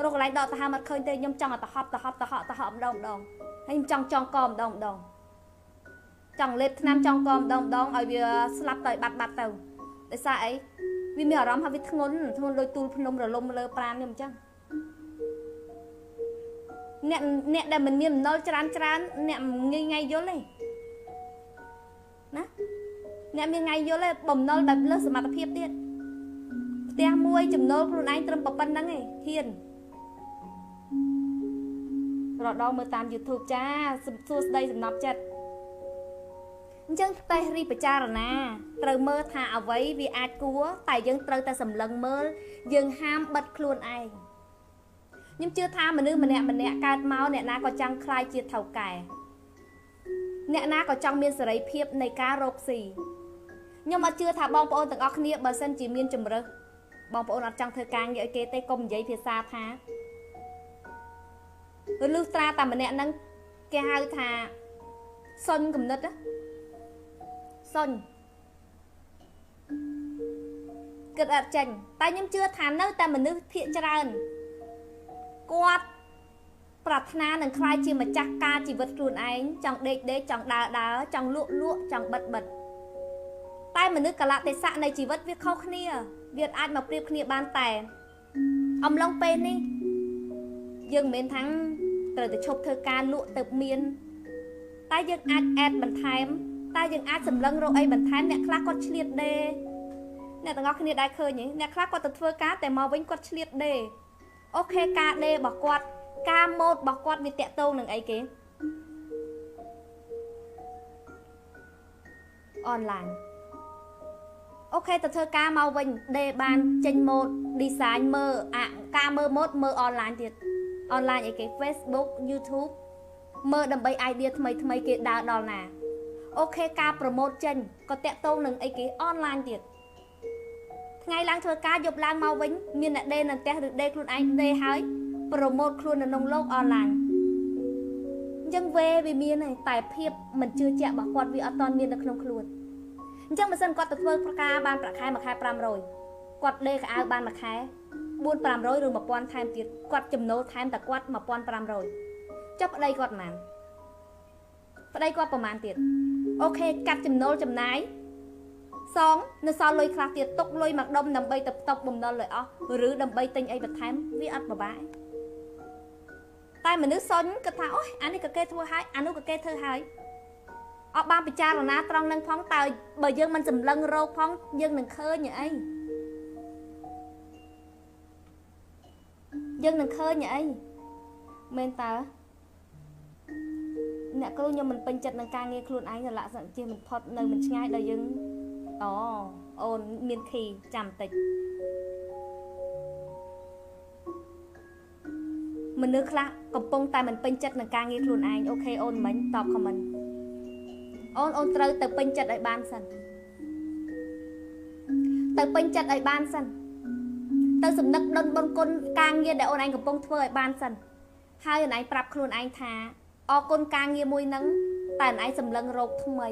រកកន្លែងដកទៅហាមកឃើញទេខ្ញុំចង់ឲ្យទៅហប់ម្ដងហើយខ្ញុំចង់កម្ដងចង់លេបថ្នាំចង់កម្ដងឲ្យវាស្លាប់ទៅបាត់ទៅដោយសារអីវាមានអារម្មណ៍ថាវាធ្ងន់ដូចទូលភ្នំរលំលើប្រាណខ្ញុំអញ្ចឹងអ្នកដែលមិនមានអំណុលច្រើនអ្នកងាយយល់ទេណាអ្នកមានថ្ងៃយល់ទេបំណុលបែបលើសសមត្ថភាពទៀតផ្ទះមួយចំណូលខ្លួនឯងត្រឹមប៉ុណ្្នឹងឯងហ៊ានរដងមើលតាម YouTube ចាសួស្ដីសំណប់ចិត្តអញ្ចឹងតេស្តរីពិចារណាត្រូវមើលថាអ្វីវាអាចគួរតែយើងត្រូវតែសម្លឹងមើលយើងហាមបិទខ្លួនឯងខ្ញុំជឿថាមនុស្សម្នាក់កើតមកអ្នកណាក៏ចង់ខ្លាយជាថៅកែអ្នកណាក៏ចង់មានសេរីភាពនៃការរកស៊ីខ្ញុំអត់ជឿថាបងប្អូនទាំងអស់គ្នាបើសិនជាមានជំរើសបងប្អូនអត់ចង់ធ្វើការងារឲ្យគេទេកុំនិយាយភាសាថាលឺត្រាតែម្នាក់ហ្នឹងគេហៅថាសុញគំនិតណាសុញគិតអត់ចេញតែខ្ញុំជឿថានៅតែមនុស្សភាគច្រើនគាត់ប្រាថ្នានឹងខ្លាយជាម្ចាស់ការជីវិតខ្លួនឯងចង់ដេកចង់ដើរចង់លក់ចង់បិទតែមនុស្សកលៈទេសៈនៃជីវិតវាខុសគ្នាវាអាចមកប្រៀបគ្នាបានតែអំឡុងពេលនេះយើងមិនមែនថាត្រូវតែឈប់ធ្វើការលក់ទៅមានតែយើងអាចអេដបន្ថែមតែយើងអាចសម្លឹងរកអីបន្ថែមអ្នកខ្លះគាត់ឆ្លៀតដេរអ្នកទាំងអស់គ្នាដែរឃើញទេអ្នកខ្លះគាត់ទៅធ្វើការតែមកវិញគាត់ឆ្លៀតដេរអូខេការដេររបស់គាត់ការម៉ូដរបស់គាត់វាតាក់ទងនឹងអីគេអនឡាញអូខេទៅធ្វើការមកវិញដេរបានចេញម៉ូដ design មើលការមើលម៉ូដមើលអនឡាញទៀតអនឡាញអីគេ Facebook YouTube មើលដើម្បី idea ថ្មីគេដើរដល់ណាអូខេការ promote ចេញក៏តាក់ទងនឹងអីគេអនឡាញទៀតថ្ងៃឡើងធ្វើការយប់ឡើងមកវិញមានអ្នកដេរនៅផ្ទះឬដេរខ្លួនឯងដេរហើយ promote ខ្លួននៅក្នុងโลกអនឡាញអញ្ចឹងវាមានតែភាពមិនជឿជាក់របស់គាត់វាអត់តមាននៅក្នុងខ្លួនអញ្ចឹងបើសិនគាត់ទៅធ្វើប្រការបានប្រាក់ខែមួយខែ500គាត់ដេរកៅអៅបានមួយខែ400-500ឬ1000ថែមទៀតគាត់ចំណូលថែមតែគាត់1500ចុះប្តីគាត់ប៉ុន្មានប្តីគាត់ប្រហែលទៀតអូខេកាត់ចំណូលចំណាយសងនៅសល់លុយខ្លះទៀតទុកលុយមកដុំដើម្បីទៅផ្ទុកបំណុលឲ្យអស់ឬដើម្បីទិញអីបន្ថែមវាអត់ពិបាកតែមនុស្សសុញគាត់ថាអូយអានេះក៏គេធ្វើហើយអានោះក៏គេធ្វើហើយអត់បានពិចារណាត្រង់នឹងផងតើបើយើងមិនសម្លឹងរកផងយើងនឹងឃើញអីមែនតើអ្នកគ្រូខ្ញុំមិនពេញចិត្តនឹងការងារខ្លួនឯងលក្ខណៈជាមិនផុតនៅមិនឆ្ងាយដល់យើងអូនមានខីចាំបន្តិចមនុស្សខ្លះកំពុងតែមិនពេញចិត្តនឹងការងារខ្លួនឯងអូខេអូនមិញតបខមមិនអូនត្រូវទៅពេញចិត្តឲ្យបានសិនទៅពេញចិត្តឲ្យបានសិនទៅសំណឹកដុនបុណ្យគុណការងារដែលអូនឯងកំពុងធ្វើឲ្យបានសិនហើយអូនឯងប្រាប់ខ្លួនឯងថាអរគុណការងារមួយហ្នឹងតែអូនឯងសម្លឹងរកថ្មី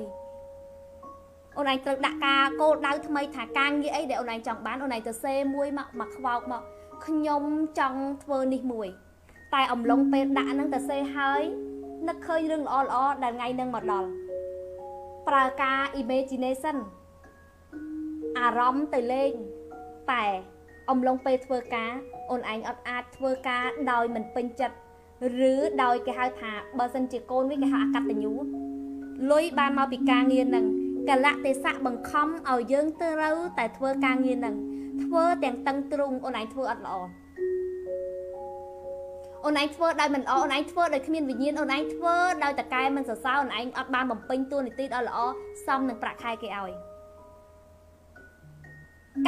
អូនឯងត្រូវដាក់ការគោលដៅថ្មីថាការងារអីដែលអូនឯងចង់បានអូនឯងទៅសេមួយមកខ្វោកមកខ្ញុំចង់ធ្វើនេះមួយតែអំឡុងពេលដាក់ហ្នឹងទៅសេហើយនឹកឃើញរឿងល្អដែលថ្ងៃហ្នឹងមកដល់ប្រើការ imagination អារម្មណ៍ទៅលេងតែអំឡុងពេលធ្វើការអូនឯងអត់អាចធ្វើការដោយមិនពេញចិត្តឬដោយគេហៅថាបើសិនជាកូនវិញគេហៅអកតញ្ញូលុយបានមកពីការងារហ្នឹងកលៈទេសៈបង្ខំឲ្យយើងត្រូវតែធ្វើការងារហ្នឹងធ្វើទាំងតឹងទ្រូងអូនឯងធ្វើអត់ល្អអូនឯងធ្វើដោយមិនល្អអូនឯងធ្វើដោយគ្មានវិញ្ញាណអូនឯងធ្វើដោយតកែមិនសរសើរអូនឯងអត់បានបំពេញតួនាទីដ៏ល្អសមនឹងប្រាក់ខែគេឲ្យ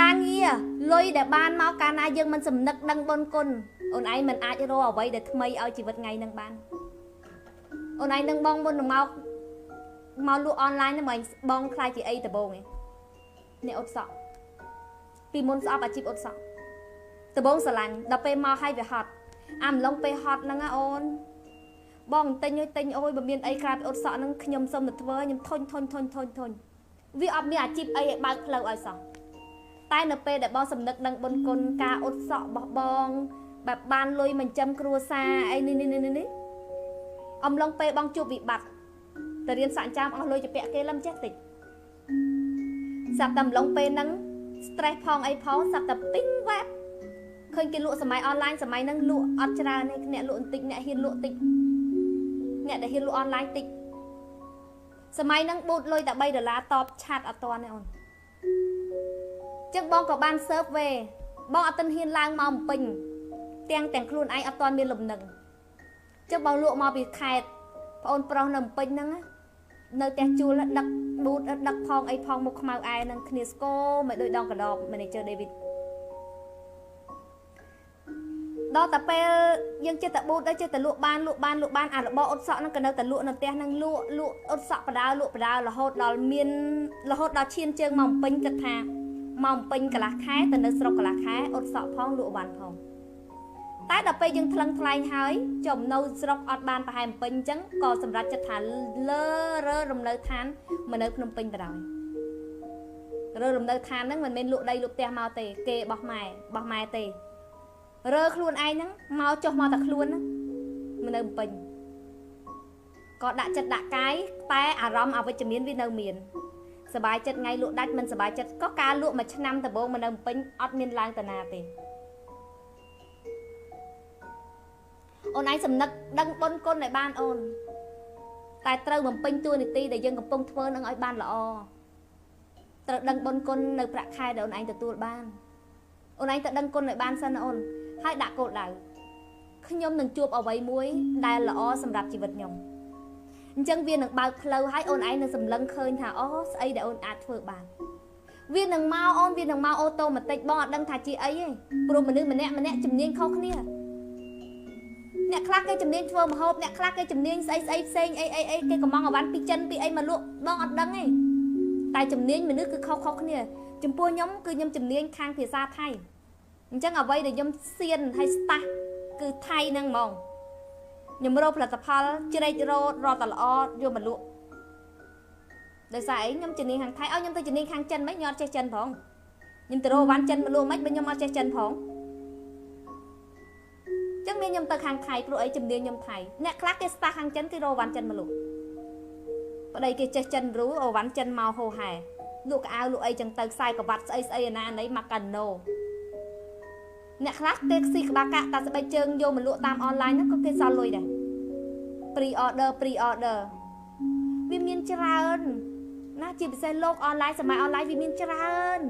ការងារលុយដែលបានមកកាលណាយើងមិនសម្នឹកដឹងបុណ្យគុណអូនឯងមិនអាចរកអ្វីដែលថ្មីឲ្យជីវិតថ្ងៃហ្នឹងបានអូនឯងនឹងបងមុនមកលក់អនឡាញហ្នឹងបងខ្លាចជាអីដំបូងឯងអ្នកអ៊ុតសក់ពីមុនស្អប់អាជីពអ៊ុតសក់ដំបូងស្រឡាញ់ដល់ពេលមកឲ្យវាហត់អំឡុងពេលហត់ហ្នឹងអូនបងទិញអូយបើមានអីក្រៅពីអ៊ុតសក់ហ្នឹងខ្ញុំសុំទៅធ្វើខ្ញុំធុញវាអត់មានអាជីពអីឲ្យបើកផ្លូវឲ្យសោះ តែនៅពេលដែលបងសំណឹកនឹងបុណ្យគុណការអ៊ុតសក់របស់បងបែបបានលុយបញ្ចឹមគ្រួសារអីនេះអំឡុងពេលបងជួបវិបត្តិទៅរៀនសាក់ចាំអស់លុយជាពាក់គេលំចេះតិចសាប់តែអំឡុងពេលហ្នឹង stress ផងអីផងសាប់តែពីងវ៉ាប់ឃើញគេលក់សម័យអនឡាញសម័យហ្នឹងលក់អត់ច្រើនទេអ្នកលក់បន្តិចអ្នកហ៊ានលក់តិចអ្នកដែលហ៊ានលក់អនឡាញតិចសម័យហ្នឹងបូតលុយតែ$3តបឆាតអត់តាន់ទេអូនចឹងបងក៏បាន serve វេបងអត់ទាន់ហ៊ានឡើងមកបំពេញទាំងខ្លួនឯងអត់ទាន់មានលំនឹងចឹងបងលក់មកពីខេត្តបងអូនប្រុសនៅបំពេញហ្នឹងនៅផ្ទះជួលដឹកបូតដឹកផងអីផងមកខ្មៅអែនឹងគ្នាស្គរមិនដូចដងកដប manager David ដល់តែពេលយើងចេះតែបូតដល់ចេះតែលក់បានអារបស់អ៊ុតសក់ហ្នឹងក៏នៅតែលក់នៅផ្ទះហ្នឹងលក់អ៊ុតសក់បដាលក់បដារហូតដល់ឈានជើងមកបំពេញគិតថាមកបំពេញកន្លះខែទៅនៅស្រុកកន្លះខែអ៊ុតសក់ផងលក់វ៉ាន់ផងតែដល់ពេលយើងថ្លឹងថ្លែងហើយចំណូលស្រុកអត់បានប្រហែលបំពេញអញ្ចឹងក៏សម្រាប់ចិត្តថាលើរើរំនៅឋានមកនៅភ្នំពេញបណ្ដោយរើរំនៅឋានហ្នឹងមិនមែនលក់ដីលក់ផ្ទះមកទេគេបោះម៉ែទេរើខ្លួនឯងហ្នឹងមកចុះមកតែខ្លួនហ្នឹងមកនៅភ្នំពេញក៏ដាក់ចិត្តដាក់កាយតែអារម្មណ៍អវិជ្ជមានវានៅមានសบายចិត្តថ្ងៃលក់ដាច់មិនសบายចិត្តក៏ការលក់មួយឆ្នាំដំបូងមកនៅភ្នំពេញអត់មានឡើងតាណាទេអូនឯងសំណឹកដឹងបុណ្យគុណឲ្យបានអូនតែត្រូវបំពេញតួនាទីដែលយើងកំពុងធ្វើនឹងឲ្យបានល្អត្រូវដឹងបុណ្យគុណនៅប្រាក់ខែដែលអូនឯងទទួលបានអូនឯងទៅដឹងគុណឲ្យបានសិនអូនហើយដាក់គោលដៅខ្ញុំនឹងជួបអ្វីមួយដែលល្អសម្រាប់ជីវិតខ្ញុំអញ្ចឹងវានឹងបើកផ្លូវឲ្យអូនឯងនឹងសម្លឹងឃើញថាអូស្អីដែលអូនអាចធ្វើបានវានឹងមកអូនវានឹងមកអូតូម៉ាទិកបងអត់ដឹងថាជាអីទេព្រោះមនុស្សម្នាក់ជំនាញខុសគ្នាអ្នកខ្លះគេជំនាញធ្វើម្ហូបអ្នកខ្លះគេជំនាញស្អីផ្សេងអីគេកំងអវ៉ាន់ពីចិនពីអីមកលក់បងអត់ដឹងទេតែជំនាញមនុស្សគឺខុសគ្នាចំពោះខ្ញុំគឺខ្ញុំជំនាញខាងភាសាថៃអញ្ចឹងអ្វីដែលខ្ញុំសៀនហើយស្តាស់គឺថៃហ្នឹងហ្មងខ្ញុំរកផលិតផលជ្រែករត់រត់តែល្អយកមកលក់ដោយសារអីខ្ញុំជំនាញខាងថៃឲ្យខ្ញុំទៅជំនាញខាងចិនមិនខ្ញុំអត់ចេះចិនផងខ្ញុំទៅរកវ៉ាន់ចិនមកលក់មិនបើខ្ញុំអត់ចេះចិនផងចឹងមានខ្ញុំទៅខាងថៃព្រោះអីជំនាញខ្ញុំថៃអ្នកខ្លះគេស្តាស់ខាងចិនគេរកវ៉ាន់ចិនមកលក់ប្តីគេចេះចិនរូវ៉ាន់ចិនមកហូហែលក់កៅអៅលក់អីចឹងទៅខ្សែក្រវ៉ាត់ស្អីអាណាណីមកកាណូអ្នកខ្លះទេស៊ីក្បាលកាក់តាស្បែកជើងយកមកលក់តាមអនឡាញហ្នឹងក៏គេសល់លុយដែរ pre order វាមានច្រើនណាជាពិសេសលោកអនឡាញសម័យអនឡាញវាមានច្រើន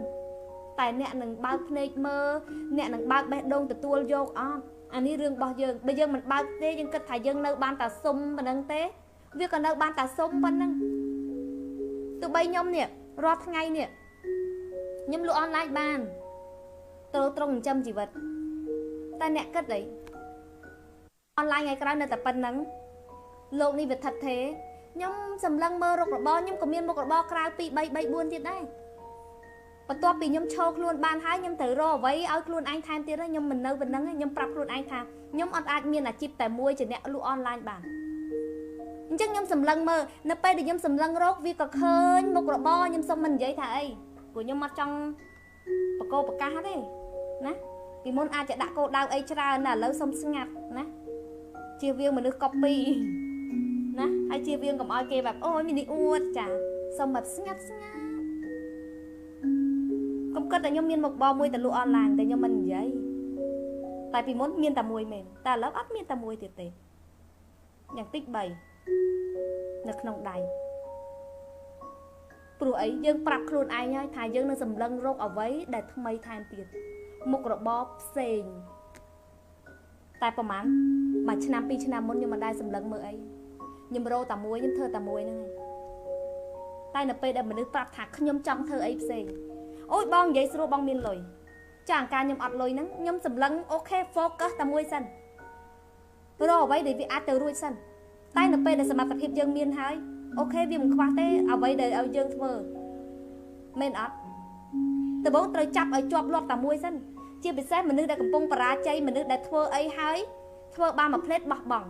តែអ្នកនឹងបើកភ្នែកមើលអ្នកនឹងបើកបេះដូងទទួលយកអត់អានេះរឿងរបស់យើងបើយើងមិនបើកទេយើងគិតថាយើងនៅបានតែសុំប៉ុណ្្នឹងទេវាក៏នៅបានតែសុំប៉ុណ្្នឹងទោះបីខ្ញុំនេះរាល់ថ្ងៃនេះខ្ញុំលក់អនឡាញបានត្រូវត្រង់ចិញ្ចឹមជីវិតតែអ្នកគិតអីអនឡាញថ្ងៃក្រោយនៅតែប៉ុណ្្នឹងលោកនេះវាថិតថេរខ្ញុំសម្លឹងមើលរុករបរខ្ញុំក៏មានមុខរបរក្រៅ2 3 4ទៀតដែរបន្ទាប់ពីខ្ញុំឈរខ្លួនបានហើយខ្ញុំត្រូវរកអ្វីឲ្យខ្លួនឯងថែមទៀតខ្ញុំមិននៅប៉ុណ្្នឹងខ្ញុំប្រាប់ខ្លួនឯងថាខ្ញុំអត់អាចមានអាជីពតែមួយជាអ្នកលក់អនឡាញបានអញ្ចឹងខ្ញុំសម្លឹងមើលនៅពេលដែលខ្ញុំសម្លឹងរកវាក៏ឃើញមុខរបរខ្ញុំសុំមិននិយាយថាអីព្រោះខ្ញុំអត់ចង់បកគោប្រកាសទេណាពីមុនអាចจะដាក់គោលដៅអីច្រើនណាឥឡូវសុំស្ងាត់ណាជៀសវាងមនុស្ស copy ណាហើយជៀសវាងកុំឲ្យគេបែបអូយមីនីអួតចាសុំបែបស្ងាត់កុំគិតតែខ្ញុំមានមុខបរមួយតែលក់អនឡាញតែខ្ញុំមិននិយាយតែពីមុនមានតែមួយមែនតែឥឡូវអត់មានតែមួយទៀតទេយ៉ាងតិច3នៅក្នុងដៃព្រោះអីយើងប្រាប់ខ្លួនឯងហើយថាយើងនឹងសម្លឹងរកអ្វីដែលថ្មីថែមទៀតមុខរបរផ្សេងតែប្រហែលមួយឆ្នាំ2ឆ្នាំមុនខ្ញុំមិនដែលសម្លឹងមើលអីខ្ញុំរកតែមួយខ្ញុំធ្វើតែមួយហ្នឹងឯងតែនៅពេលដែលមនុស្សប្រាប់ថាខ្ញុំចង់ធ្វើអីផ្សេងអូយបងនិយាយស្រួលបងមានលុយចាអង្ការខ្ញុំអត់លុយហ្នឹងខ្ញុំសម្លឹងអូខេ focus តែមួយសិនរកអ្វីដែលវាអាចទៅរួចសិនតែនៅពេលដែលសមត្ថភាពយើងមានហើយអូខេវាមិនខ្វះទេអ្វីដែលឲ្យយើងធ្វើមែនអត់ដំបូងត្រូវចាប់ឲ្យជាប់លាប់តែមួយសិនជាពិសេសមនុស្សដែលកំពុងបរាជ័យមនុស្សដែលធ្វើអីហើយធ្វើបានមួយផ្លេតបោះបង់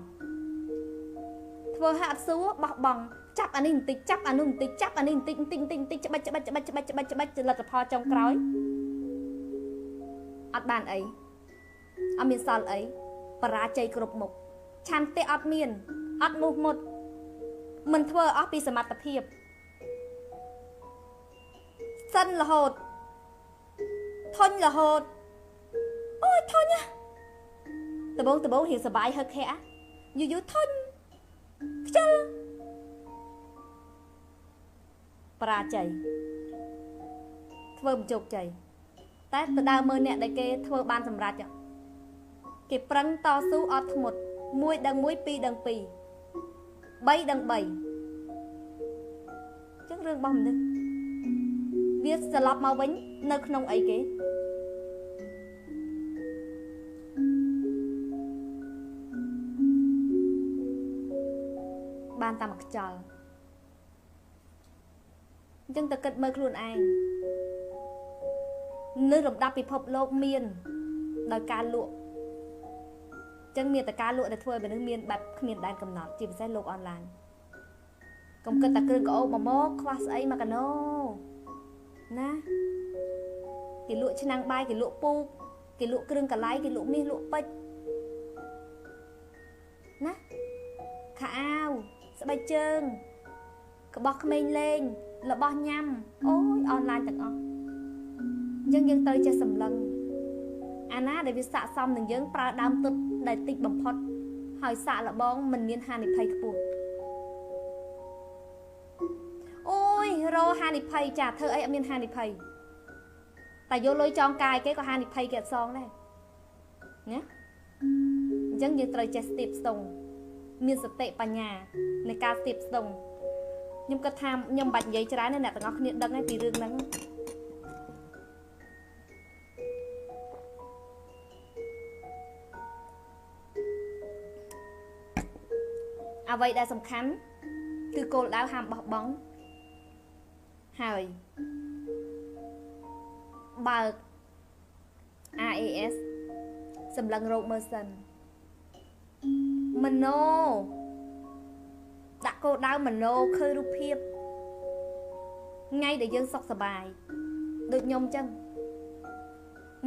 ធ្វើឲ្យអត់សួរបោះបង់ចាប់អានេះបន្តិចចាប់អានោះបន្តិចចាប់អានេះបន្តិចច្បាច់លទ្ធផលចុងក្រោយ អត់បានអីអត់មានសល់អីបរាជ័យគ្រប់មុខឆន្ទៈអត់មានអត់មោះមុតមិនធ្វើអស់ពីសមត្ថភាពសិនរហូតធុញរហូតអូយធុញណាដបងរៀងសបាយហឹកខែយូធុញខ្ជិលបរាជ័យធ្វើមិនជោគជ័យតែទៅដើរមើលអ្នកដែលគេធ្វើបានសម្រេចគេប្រឹងតស៊ូអត់ធ្មត់1ដឹង1 2ដឹង2 3ដឹង3ចឹងរឿងរបស់មនុស្សវាត្រឡប់មកវិញនៅក្នុងអីគេបានតាមខ្យល់អញ្ចឹងទៅគិតមើលខ្លួនឯងនៅលំដាប់ពិភពលោកមានដោយការលក់អញ្ចឹងមានតែការលក់ដែលធ្វើឲ្យមនុស្សមានបែបគ្មានដែនកំណត់ជាពិសេសលោកអនឡាញកុំគិតតែគ្រឿងក្អូបមកខ្វះស្អីមកកាណូណាគេលក់ឆ្នាំងបាយគេលក់ពូកគេលក់គ្រឿងកន្លៃគេលក់មាសលក់ពេជ្រណាខោអាវស្បែកជើងកបោះក្មេងលេងរបស់ញ៉ាំអូយអនឡាញទាំងអស់អញ្ចឹងយើងត្រូវចេះសម្លឹងអាណាដែលវាស័ក្តិសមនឹងយើងប្រើដើមទឹកដែលតិចបំផុតហើយសាកល្បងមិនមានហានិភ័យខ្ពស់អូយរោហានិភ័យចាធ្វើអីអត់មានហានិភ័យតែយកលុយចងកាយគេក៏ហានិភ័យគេអត់សងដែរណាអញ្ចឹងយើងត្រូវចេះស្ទាបស្ទង់មានសតិបញ្ញានៃការស្ទាបស្ទង់ខ្ញុំគិតថាខ្ញុំមិនបាច់និយាយច្រើនទេអ្នកទាំងអស់គ្នាដឹងហើយពីរឿងហ្នឹងអ្វីដែលសំខាន់គឺគោលដៅហាមបោះបង់ហើយបើក RAS សម្លឹងរោគមើលសិនមโนដាក់គោលដៅមโนឃើញរូបភាពថ្ងៃដែលយើងសុខសប្បាយដូចខ្ញុំចឹង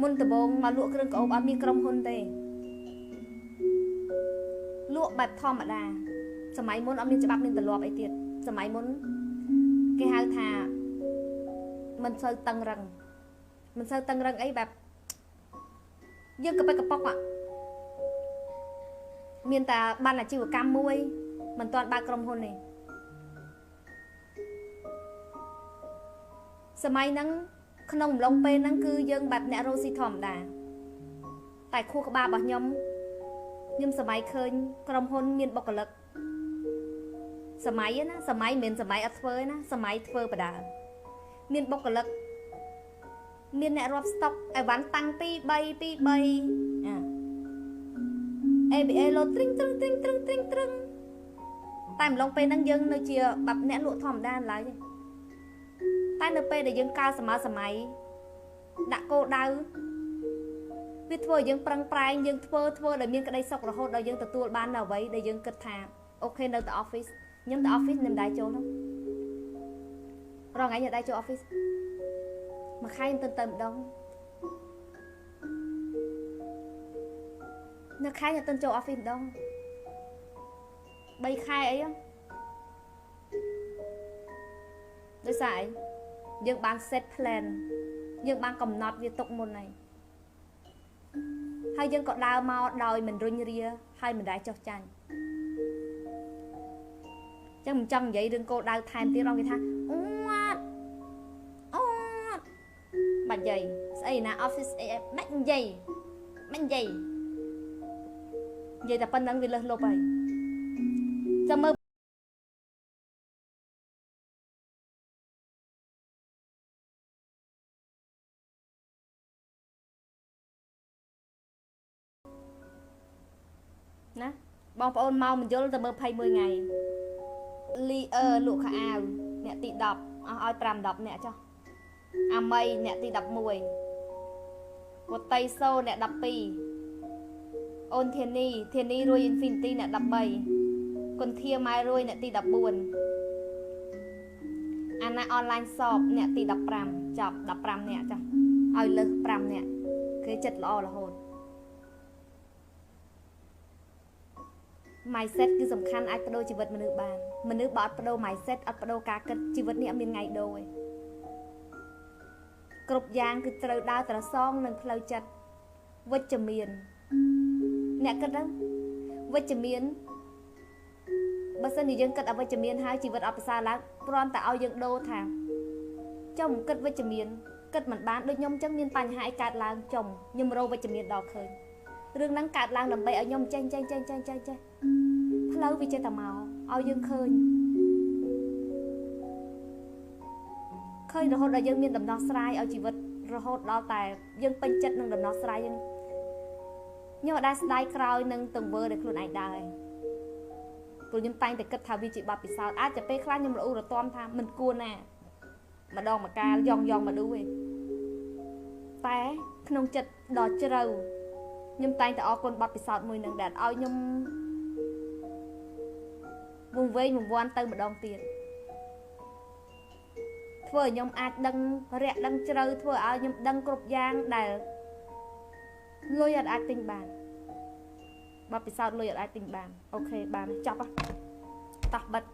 មុនដំបូងមកលក់គ្រឿងក្អូបអត់មានក្រុមហ៊ុនទេលក់បែបធម្មតាសម័យមុនអត់មានច្បាប់មានទម្លាប់អីទៀតសម័យមុនគេហៅថាមិនសូវតឹងរឹងអីបែបយើងកប៉ិកកប៉ុកមានតែបានអាជីវកម្មមួយមិនទាន់បើកក្រុមហ៊ុនទេសម័យហ្នឹងក្នុងអំឡុងពេលហ្នឹងគឺយើងបែបអ្នករស់ស៊ីធម្មតាតែខួរក្បាលរបស់ខ្ញុំសម័យឃើញក្រុមហ៊ុនមានបុគ្គលិកសម័យណាសម័យមិនមែនសម័យអត់ធ្វើណាសម័យធ្វើបដាមានបុគ្គលិកមានអ្នករាប់ស្តុកអីវ៉ាន់តាំងពី3 ABA លោទ្រឹងតែម្លងពេលហ្នឹងយើងនៅជាបែបអ្នកលក់ធម្មតាឡើយតែនៅពេលដែលយើងកើសម័យដាក់គោលដៅវាធ្វើឲ្យយើងប្រឹងប្រែងយើងធ្វើឲ្យមានក្តីសុខរហូតដល់យើងទទួលបាននៅអ្វីដែលយើងគិតថាអូខេនៅទៅ office ខ្ញុំទៅ office ខ្ញុំដែរចូលហ្នឹងរងថ្ងៃខ្ញុំដែរចូល office មួយខែខ្ញុំទៅម្ដងនៅខែខ្ញុំទៅចូល office ម្ដង3ខែអីដោយសារអីយើងបាន set plan យើងបានកំណត់វាទុកមុនហើយយើងក៏ដើរមកដោយមិនរុញរាហើយមិនដែរចោះចាញ់ចឹងមិនចង់និយាយរឿងគោលដៅថែមទៀតគេថាអូបាច់និយាយស្អីណា office អីបាច់និយាយតែប៉ុណ្្នឹងវាលើសលប់ហើយចាំមើលណាបងប្អូនមកមយលទៅមើល21ថ្ងៃលីលក់ខោអាវអ្នកទី10អស់ឲ្យ5-10អ្នកចុះអាមីអ្នកទី11វតីសូអ្នក12អូនធានីរួយ Infinity អ្នក13គុនធាម៉ែរួយអ្នកទី14អាណាអនឡាញសបអ្នកទី15ចប់15អ្នកចាស់ឲ្យលើស5អ្នក គេចិត្តល្អរហូត mindset គឺសំខាន់អាចបដូរជីវិតមនុស្សបានមនុស្សបើអត់បដូរ mindset អត់បដូរការគិតជីវិតនេះអត់មានថ្ងៃដូរទេគ្រប់យ៉ាងគឺត្រូវដើរត្រសងនឹងផ្លូវចិត្តវិជ្ជមានអ្នកគិតទៅវិជ្ជមានបើសិនជាយើងគិតអវិជ្ជមានហើយជីវិតអត់ប្រសើរឡើងគ្រាន់តែឲ្យយើងដូរថាចុំគិតវិជ្ជមានគិតមិនបានដូចខ្ញុំអញ្ចឹងមានបញ្ហាអីកើតឡើងចុំខ្ញុំរកវិជ្ជមានដល់ឃើញរឿងហ្នឹងកើតឡើងដើម្បីឲ្យខ្ញុំចេះផ្លូវវាចេះតែមកឲ្យយើងឃើញរហូតដល់យើងមានដំណោះស្រាយឲ្យជីវិតរហូតដល់តែយើងពេញចិត្តនឹងដំណោះស្រាយយើងខ្ញុំអត់ដែលស្ដាយក្រោយនឹងទង្វើដែលខ្លួនឯងដើរឯងព្រោះខ្ញុំតែងតែគិតថាវាជាបទពិសោធន៍អាចតែពេលខ្លះខ្ញុំរអ៊ូរទាំថាមិនគួរណាម្ដងម្កាលយ៉ងមកឌូឯងតែក្នុងចិត្តដ៏ជ្រៅខ្ញុំតែងតែអរគុណបទពិសោធន៍មួយនឹងដែលឲ្យខ្ញុំវង្វេងវង្វាន់ទៅម្ដងទៀតធ្វើឲ្យខ្ញុំអាចដឹងរាក់ដឹងជ្រៅធ្វើឲ្យខ្ញុំដឹងគ្រប់យ៉ាងដែលលុយអត់អាចទិញបានបទពិសោធន៍លុយអត់អាចទិញបានអូខេបានចប់តោះបិទ